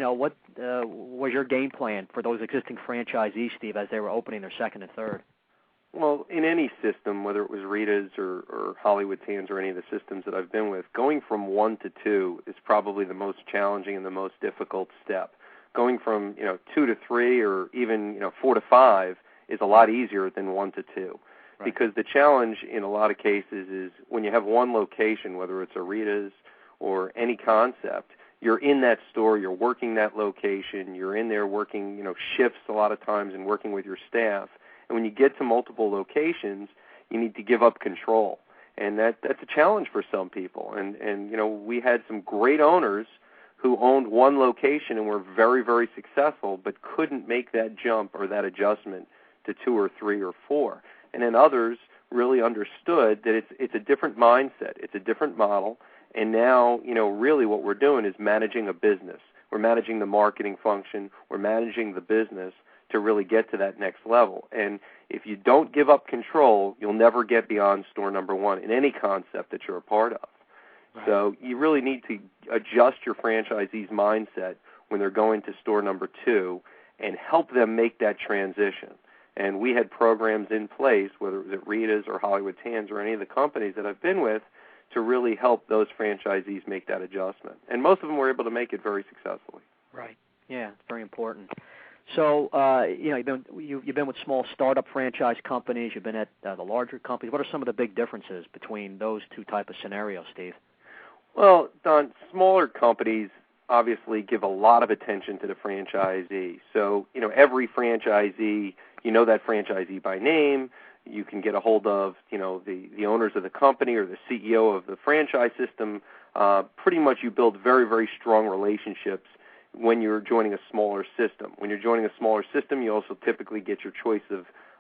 your game plan for those existing franchisees, Steve, as they were opening their second and third? Well, in any system, whether it was Rita's or Hollywood Tan's or any of the systems that I've been with, going from 1 to 2 is probably the most challenging and the most difficult step. Going from 2 to 3 or even 4 to 5 is a lot easier than 1 to 2. Right. Because the challenge in a lot of cases is when you have one location, whether it's a Rita's or any concept, you're in that store, you're working that location, you're in there working, shifts a lot of times and working with your staff. And when you get to multiple locations, you need to give up control. And that's a challenge for some people. And we had some great owners who owned one location and were very, very successful, but couldn't make that jump or that adjustment to 2 or 3 or 4. And then others really understood that it's a different mindset, it's a different model. And now, really what we're doing is managing a business. We're managing the marketing function. We're managing the business to really get to that next level. And if you don't give up control, you'll never get beyond store number 1 in any concept that you're a part of. Right. So you really need to adjust your franchisee's mindset when they're going to store number 2 and help them make that transition. And we had programs in place, whether it was at Rita's or Hollywood Tan's or any of the companies that I've been with, to really help those franchisees make that adjustment. And most of them were able to make it very successfully. Right. Yeah, it's very important. So, you've been with small startup franchise companies. You've been at the larger companies. What are some of the big differences between those two type of scenarios, Steve? Well, Don, smaller companies obviously give a lot of attention to the franchisee. So, every franchisee, that franchisee by name. You can get a hold of, the owners of the company or the CEO of the franchise system. Pretty much you build very, very strong relationships when you're joining a smaller system. When you're joining a smaller system, you also typically get your choice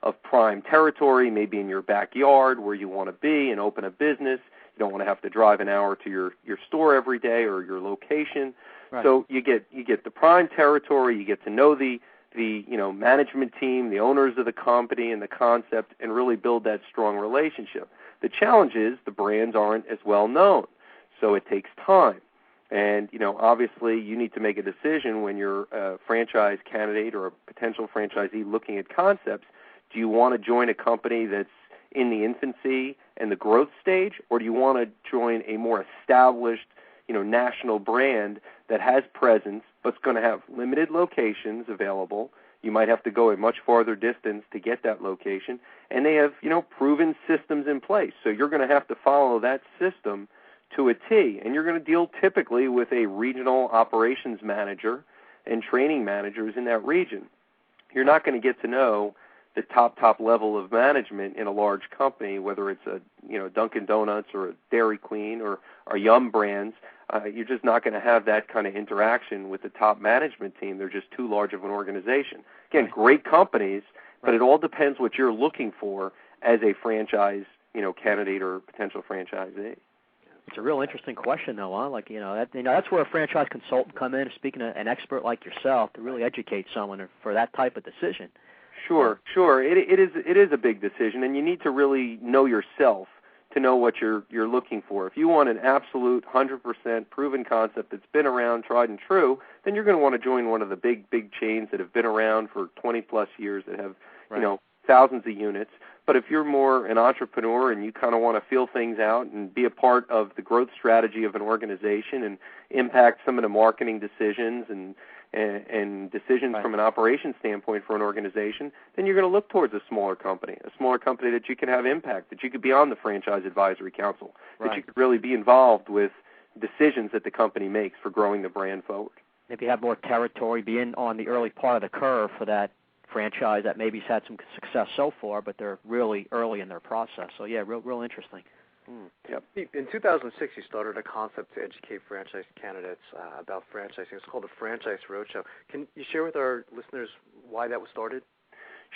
of prime territory, maybe in your backyard where you want to be and open a business. You don't want to have to drive an hour to your store every day or your location. Right. So you get the prime territory, you get to know the the management team, the owners of the company and the concept, and really build that strong relationship. The challenge is the brands aren't as well known, so it takes time. And, obviously you need to make a decision when you're a franchise candidate or a potential franchisee looking at concepts. Do you want to join a company that's in the infancy and the growth stage, or do you want to join a more established, national brand that has presence but's going to have limited locations available? You might have to go a much farther distance to get that location, and they have, proven systems in place. So you're going to have to follow that system to a T, and you're going to deal typically with a regional operations manager and training managers in that region. You're not going to get to know the top level of management in a large company, whether it's a Dunkin' Donuts or a Dairy Queen or Yum Brands. You're just not going to have that kind of interaction with the top management team. They're just too large of an organization. Again, great companies, but it all depends what you're looking for as a franchise, candidate or potential franchisee. It's a real interesting question, though, huh? Like, that's where a franchise consultant come in, speaking to an expert like yourself, to really educate someone for that type of decision. Sure. It is a big decision, and you need to really know yourself to know what you're looking for. If you want an absolute 100% proven concept that's been around, tried and true, then you're going to want to join one of the big chains that have been around for 20-plus years that have, thousands of units. But if you're more an entrepreneur and you kind of want to feel things out and be a part of the growth strategy of an organization and impact some of the marketing decisions and decisions from an operations standpoint for an organization, then you're going to look towards a smaller company that you can have impact, that you could be on the Franchise Advisory Council, that you could really be involved with decisions that the company makes for growing the brand forward. Maybe have more territory, be in on the early part of the curve for that franchise that maybe has had some success so far, but they're really early in their process. So, yeah, real interesting. Yep. In 2006, you started a concept to educate franchise candidates about franchising. It's called the Franchise Roadshow. Can you share with our listeners why that was started?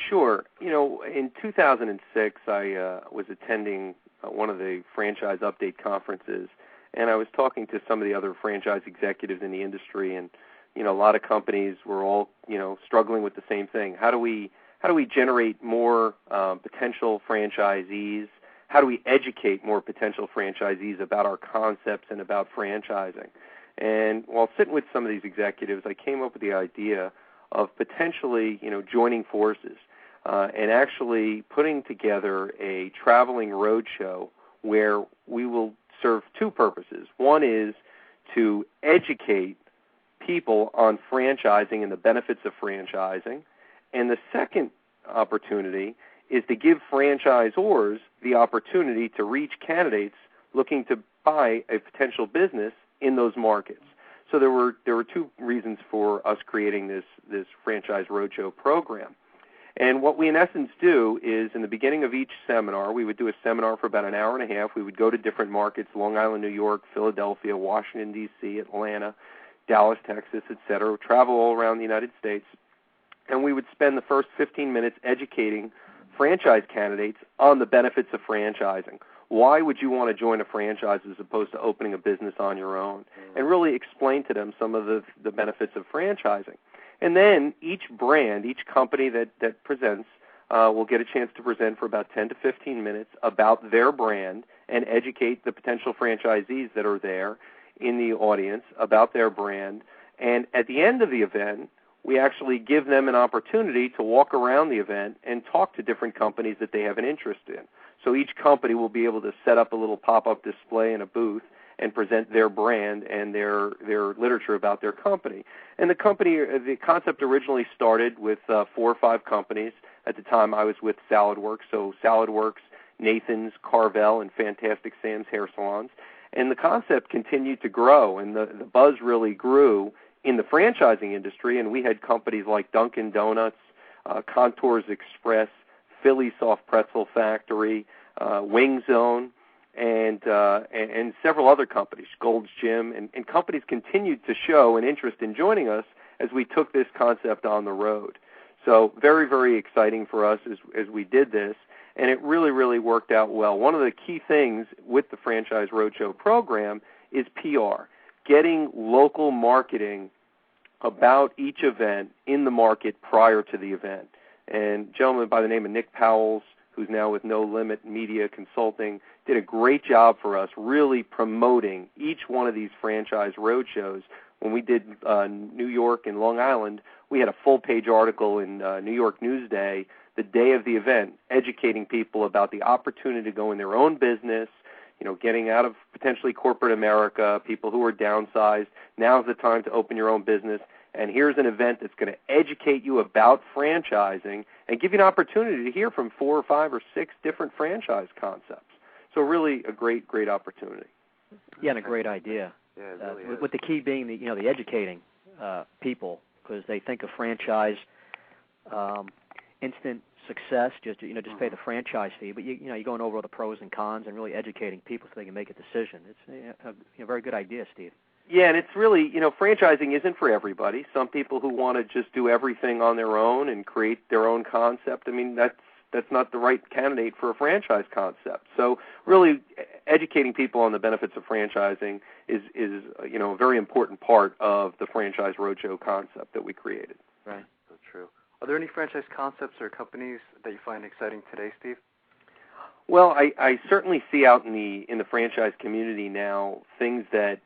Sure. In 2006, I was attending one of the franchise update conferences, and I was talking to some of the other franchise executives in the industry, and a lot of companies were all struggling with the same thing. How do we generate more potential franchisees? How do we educate more potential franchisees about our concepts and about franchising? And while sitting with some of these executives, I came up with the idea of potentially, joining forces and actually putting together a traveling roadshow where we will serve two purposes. One is to educate people on franchising and the benefits of franchising, and the second opportunity is to give franchisors the opportunity to reach candidates looking to buy a potential business in those markets. So there were two reasons for us creating this Franchise Roadshow program. And what we in essence do is in the beginning of each seminar, we would do a seminar for about an hour and a half. We would go to different markets, Long Island, New York, Philadelphia, Washington, D.C., Atlanta, Dallas, Texas, etc., travel all around the United States. And we would spend the first 15 minutes educating franchise candidates on the benefits of franchising. Why would you want to join a franchise as opposed to opening a business on your own? And really explain to them some of the benefits of franchising. And then each brand, each company that presents will get a chance to present for about 10 to 15 minutes about their brand and educate the potential franchisees that are there in the audience about their brand. And at the end of the event, we actually give them an opportunity to walk around the event and talk to different companies that they have an interest in. So each company will be able to set up a little pop-up display in a booth and present their brand and their literature about their company. And the concept originally started with 4 or 5 companies. At the time, I was with SaladWorks, so SaladWorks, Nathan's, Carvel, and Fantastic Sam's hair salons. And the concept continued to grow, and the buzz really grew in the franchising industry, and we had companies like Dunkin' Donuts, Contours Express, Philly Soft Pretzel Factory, Wing Zone, and several other companies, Gold's Gym, and companies continued to show an interest in joining us as we took this concept on the road. So very, very exciting for us as we did this, and it really, really worked out well. One of the key things with the Franchise Roadshow program is PR, getting local marketing about each event in the market prior to the event. And a gentleman by the name of Nick Powells, who's now with No Limit Media Consulting, did a great job for us really promoting each one of these franchise roadshows. When we did New York and Long Island, we had a full-page article in New York Newsday the day of the event, educating people about the opportunity to go in their own business, getting out of potentially corporate America, people who are downsized. Now's the time to open your own business. And here's an event that's going to educate you about franchising and give you an opportunity to hear from 4 or 5 or 6 different franchise concepts. So really a great opportunity. Yeah, and a great idea. Yeah, it really is. With the key being the educating people, because they think of franchise instant success, just pay the franchise fee. But you're going over all the pros and cons and really educating people so they can make a decision. It's a very good idea, Steve. Yeah, and it's really, franchising isn't for everybody. Some people who want to just do everything on their own and create their own concept, I mean, that's not the right candidate for a franchise concept. So really educating people on the benefits of franchising is a very important part of the Franchise Roadshow concept that we created. Right. So true. Are there any franchise concepts or companies that you find exciting today, Steve? Well, I certainly see out in the franchise community now things that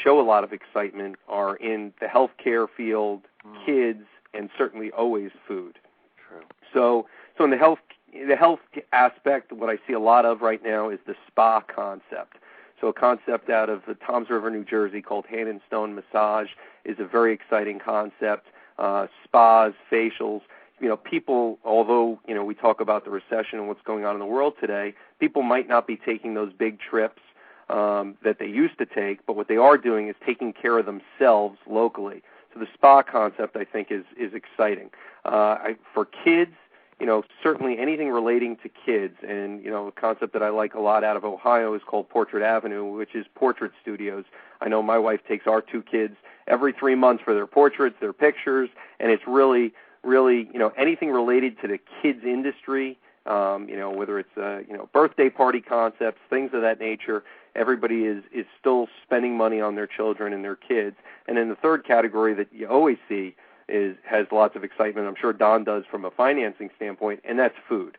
show a lot of excitement are in the healthcare field, kids, and certainly always food. True. So in the health aspect, what I see a lot of right now is the spa concept. So a concept out of the Toms River, New Jersey called Hand and Stone Massage is a very exciting concept. Spas, facials. People, although, we talk about the recession and what's going on in the world today, people might not be taking those big trips that they used to take, but what they are doing is taking care of themselves locally. So the spa concept, I think, is exciting. For kids, certainly anything relating to kids, and, a concept that I like a lot out of Ohio is called Portrait Avenue, which is portrait studios. I know my wife takes our 2 kids every 3 months for their portraits, their pictures, and it's really, anything related to the kids industry, whether it's, birthday party concepts, things of that nature. Everybody is still spending money on their children and their kids. And then the third category that you always see has lots of excitement. I'm sure Don does from a financing standpoint, and that's food.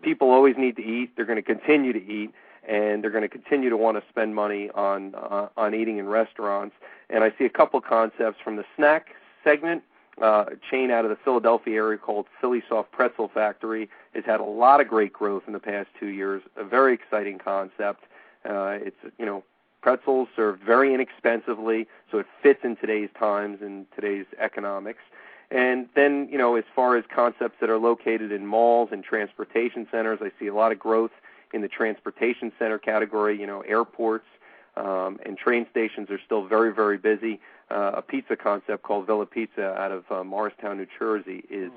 People always need to eat. They're going to continue to eat, and they're going to continue to want to spend money on eating in restaurants. And I see a couple concepts from the snack segment. A chain out of the Philadelphia area called Philly Soft Pretzel Factory has had a lot of great growth in the past 2 years. A very exciting concept. It's pretzels served very inexpensively, so it fits in today's times and today's economics. And then, as far as concepts that are located in malls and transportation centers, I see a lot of growth in the transportation center category. Airports and train stations are still very, very busy. A pizza concept called Villa Pizza out of Morristown, New Jersey is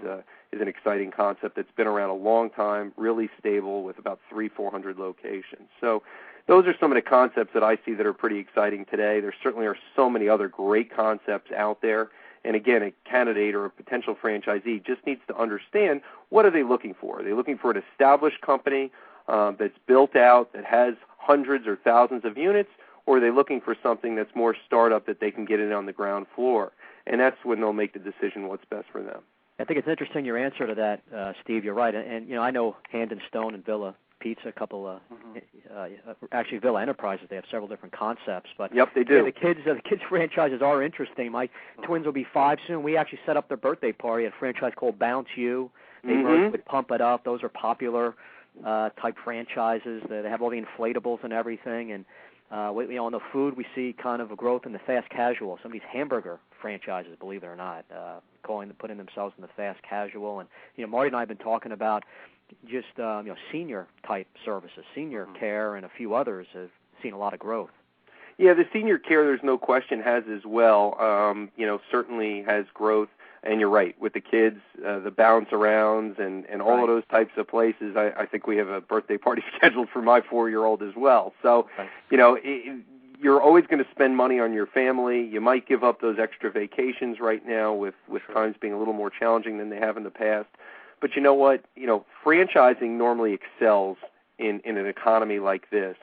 an exciting concept that's been around a long time, really stable with about 300-400 locations. So those are some of the concepts that I see that are pretty exciting today. There certainly are so many other great concepts out there. And again, a candidate or a potential franchisee just needs to understand, what are they looking for? Are they looking for an established company that's built out, that has hundreds or thousands of units, or are they looking for something that's more startup that they can get in on the ground floor? And that's when they'll make the decision what's best for them. I think it's interesting your answer to that, Steve. You're right. And I know Hand and Stone and Villa Pizza, a couple actually Villa Enterprises. They have several different concepts. But yep, they do. The kids franchises are interesting. My twins will be 5 soon. We actually set up their birthday party at a franchise called Bounce You. They merged with Pump It Up. Those are popular type franchises. They have all the inflatables and everything. And on the food, we see kind of a growth in the fast casual. Some of these hamburger franchises, believe it or not, putting themselves in the fast casual. And Marty and I have been talking about just senior type services, senior care, and a few others have seen a lot of growth. Yeah, the senior care, there's no question, has as well. Certainly has growth. And you're right, with the kids, the bounce arounds and all of those types of places, I think we have a birthday party scheduled for my 4-year-old as well. So, you're always going to spend money on your family. You might give up those extra vacations right now with times being a little more challenging than they have in the past. But you know what? Franchising normally excels in an economy like this.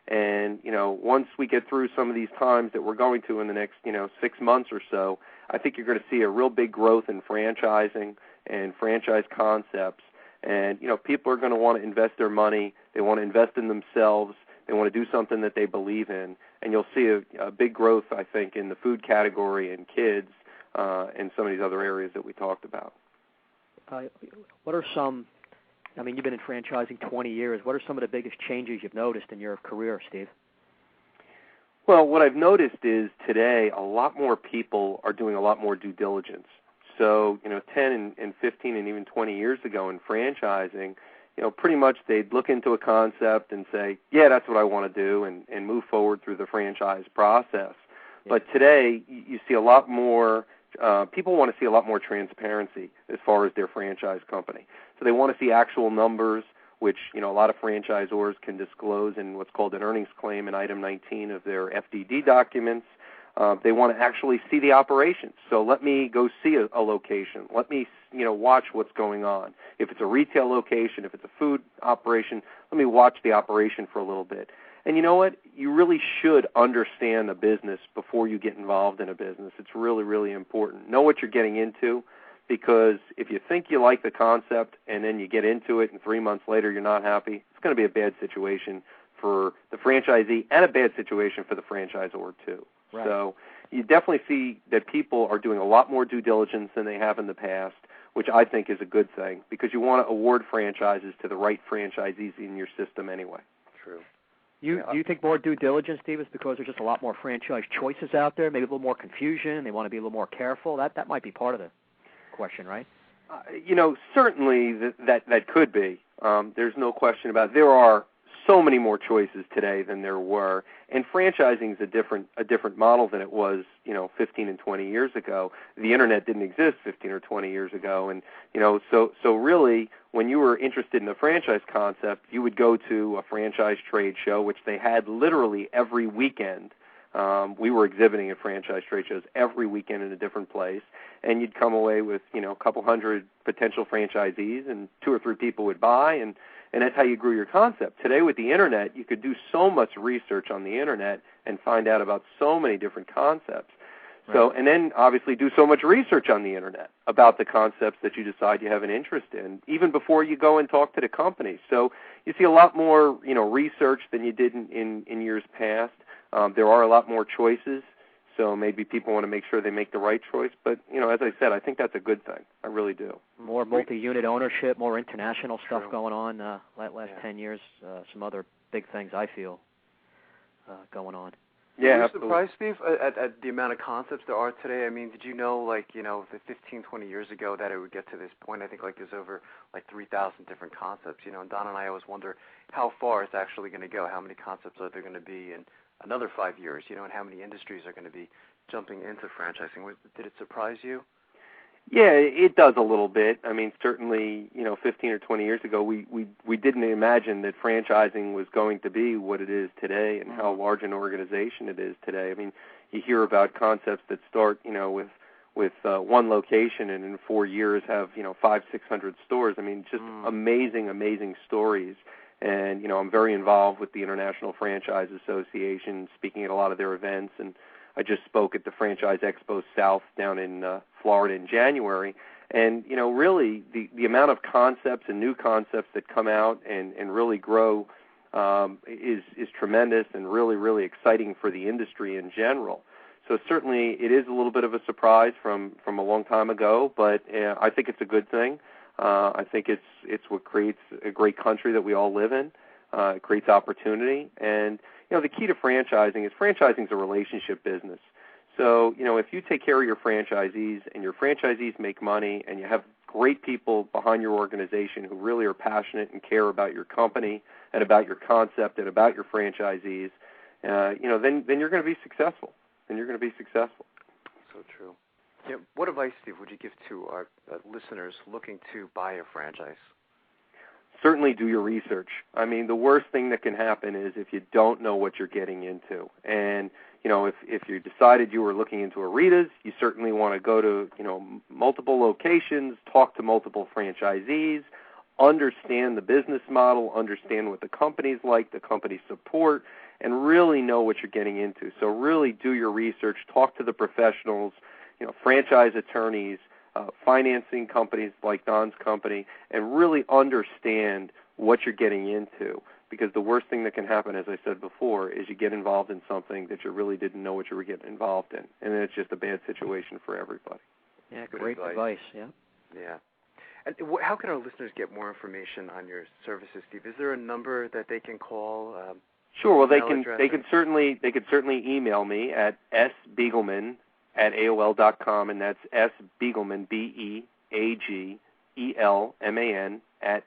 And, once we get through some of these times that we're going to in the next, 6 months or so, I think you're going to see a real big growth in franchising and franchise concepts. And, people are going to want to invest their money. They want to invest in themselves. They want to do something that they believe in. And you'll see a big growth, I think, in the food category and kids and some of these other areas that we talked about. What are some, you've been in franchising 20 years. What are some of the biggest changes you've noticed in your career, Steve? Well, what I've noticed is today a lot more people are doing a lot more due diligence. So, 10 and 15 and even 20 years ago in franchising, pretty much they'd look into a concept and say, yeah, that's what I want to do, and move forward through the franchise process. Yeah. But today you see a lot more, people want to see a lot more transparency as far as their franchise company. So they want to see actual numbers, which, a lot of franchisors can disclose in what's called an earnings claim in Item 19 of their FDD documents. They want to actually see the operations. So let me go see a location. Let me, watch what's going on. If it's a retail location, if it's a food operation, let me watch the operation for a little bit. And you know what? You really should understand a business before you get involved in a business. It's really, really important. Know what you're getting into, because if you think you like the concept and then you get into it and 3 months later you're not happy, it's going to be a bad situation for the franchisee and a bad situation for the franchisor too. Right. So you definitely see that people are doing a lot more due diligence than they have in the past, which I think is a good thing, because you want to award franchises to the right franchisees in your system anyway. True. Do you think more due diligence, Steve, is because there's just a lot more franchise choices out there, maybe a little more confusion, they want to be a little more careful? That might be part of the question, right? Certainly that could be. There's no question about it. There are so many more choices today than there were, and franchising is a different model than it was, 15 and 20 years ago. The internet didn't exist 15 or 20 years ago, and so really, when you were interested in the franchise concept, you would go to a franchise trade show, which they had literally every weekend. We were exhibiting at franchise trade shows every weekend in a different place, and you'd come away with, a couple hundred potential franchisees, and 2 or 3 people would buy, and that's how you grew your concept. Today with the internet, you could do so much research on the internet and find out about so many different concepts. Right. So, and then obviously do so much research on the internet about the concepts that you decide you have an interest in, even before you go and talk to the company. So you see a lot more, research than you did in years past. There are a lot more choices, so maybe people want to make sure they make the right choice. But, as I said, I think that's a good thing. I really do. More multi-unit ownership, more international stuff going on last 10 years, some other big things I feel going on. Yeah, Were you surprised, Steve, at the amount of concepts there are today? Did you know, the 15, 20 years ago that it would get to this point? I think, there's over, 3,000 different concepts, and Don and I always wonder how far it's actually going to go. How many concepts are there going to be in another 5 years, and how many industries are going to be jumping into franchising? Did it surprise you? Yeah, it does a little bit. Certainly, 15 or 20 years ago, we didn't imagine that franchising was going to be what it is today and how large an organization it is today. You hear about concepts that start, with one location and in 4 years have, 500-600 stores. Just amazing stories. And, I'm very involved with the International Franchise Association, speaking at a lot of their events, and I just spoke at the Franchise Expo South down in Florida in January. And, really, the amount of concepts and new concepts that come out and really grow is tremendous and really, really exciting for the industry in general. So certainly it is a little bit of a surprise from a long time ago, but I think it's a good thing. I think it's what creates a great country that we all live in. It creates opportunity. And, the key to franchising is a relationship business. So, if you take care of your franchisees and your franchisees make money and you have great people behind your organization who really are passionate and care about your company and about your concept and about your franchisees, then you're going to be successful. So true. Yeah, what advice, Steve, would you give to our listeners looking to buy a franchise? Certainly do your research. The worst thing that can happen is if you don't know what you're getting into. And, if you decided you were looking into Arita's, you certainly want to go to, multiple locations, talk to multiple franchisees, understand the business model, understand what the company's like, the company support, and really know what you're getting into. So really do your research, talk to the professionals, franchise attorneys, financing companies like Don's company, and really understand what you're getting into. Because the worst thing that can happen, as I said before, is you get involved in something that you really didn't know what you were getting involved in, and then it's just a bad situation for everybody. Yeah, great advice. Yeah. Yeah. And how can our listeners get more information on your services, Steve? Is there a number that they can call? Sure. Well, they could certainly email me at sbeagelman@aol.com, and that's sbeagelman BEAGELMAN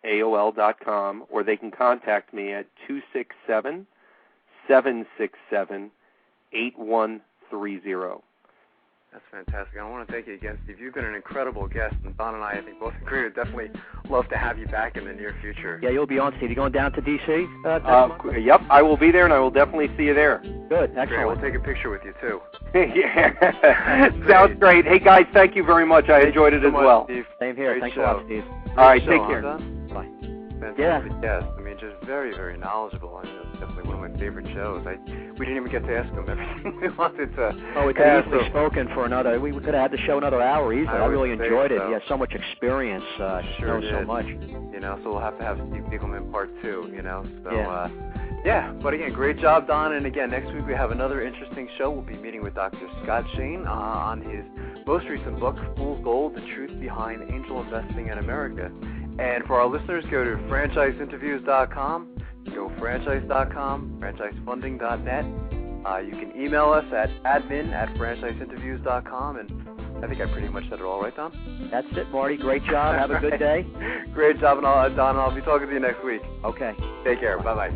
@aol.com, or they can contact me at 267-767-8130. That's fantastic. I want to thank you again, Steve. You've been an incredible guest, and Don and I think, both agree would definitely love to have you back in the near future. Yeah, you'll be on, Steve. You going down to D.C.? Yep, I will be there, and I will definitely see you there. Good, excellent. Great. We'll take a picture with you, too. Yeah, sounds great. Hey, guys, thank you very much. I enjoyed it as well. Steve. Same here. Thanks a lot, Steve. All right, take care. Bye. Fantastic guest. I mean, just very, very knowledgeable. I mean, it's definitely one of my favorite shows. We didn't even get to ask him everything we wanted to. Oh, we could have easily spoken for another. We could have had the show another hour easily. I really enjoyed it. He has so much experience. Sure knows so much. So we'll have to have Steve Beagelman Part 2. So. Yeah. But again, great job, Don. And again, next week we have another interesting show. We'll be meeting with Dr. Scott Shane on his most recent book, Fool's Gold: The Truth Behind Angel Investing in America. And for our listeners, go to franchiseinterviews.com, go franchise.com, franchisefunding.net. You can email us at admin@franchiseinterviews.com, and I think I pretty much said it all, right, Don? That's it, Marty. Great job. Have a good day. Great job, Don, and I'll be talking to you next week. Okay. Take care. Bye-bye.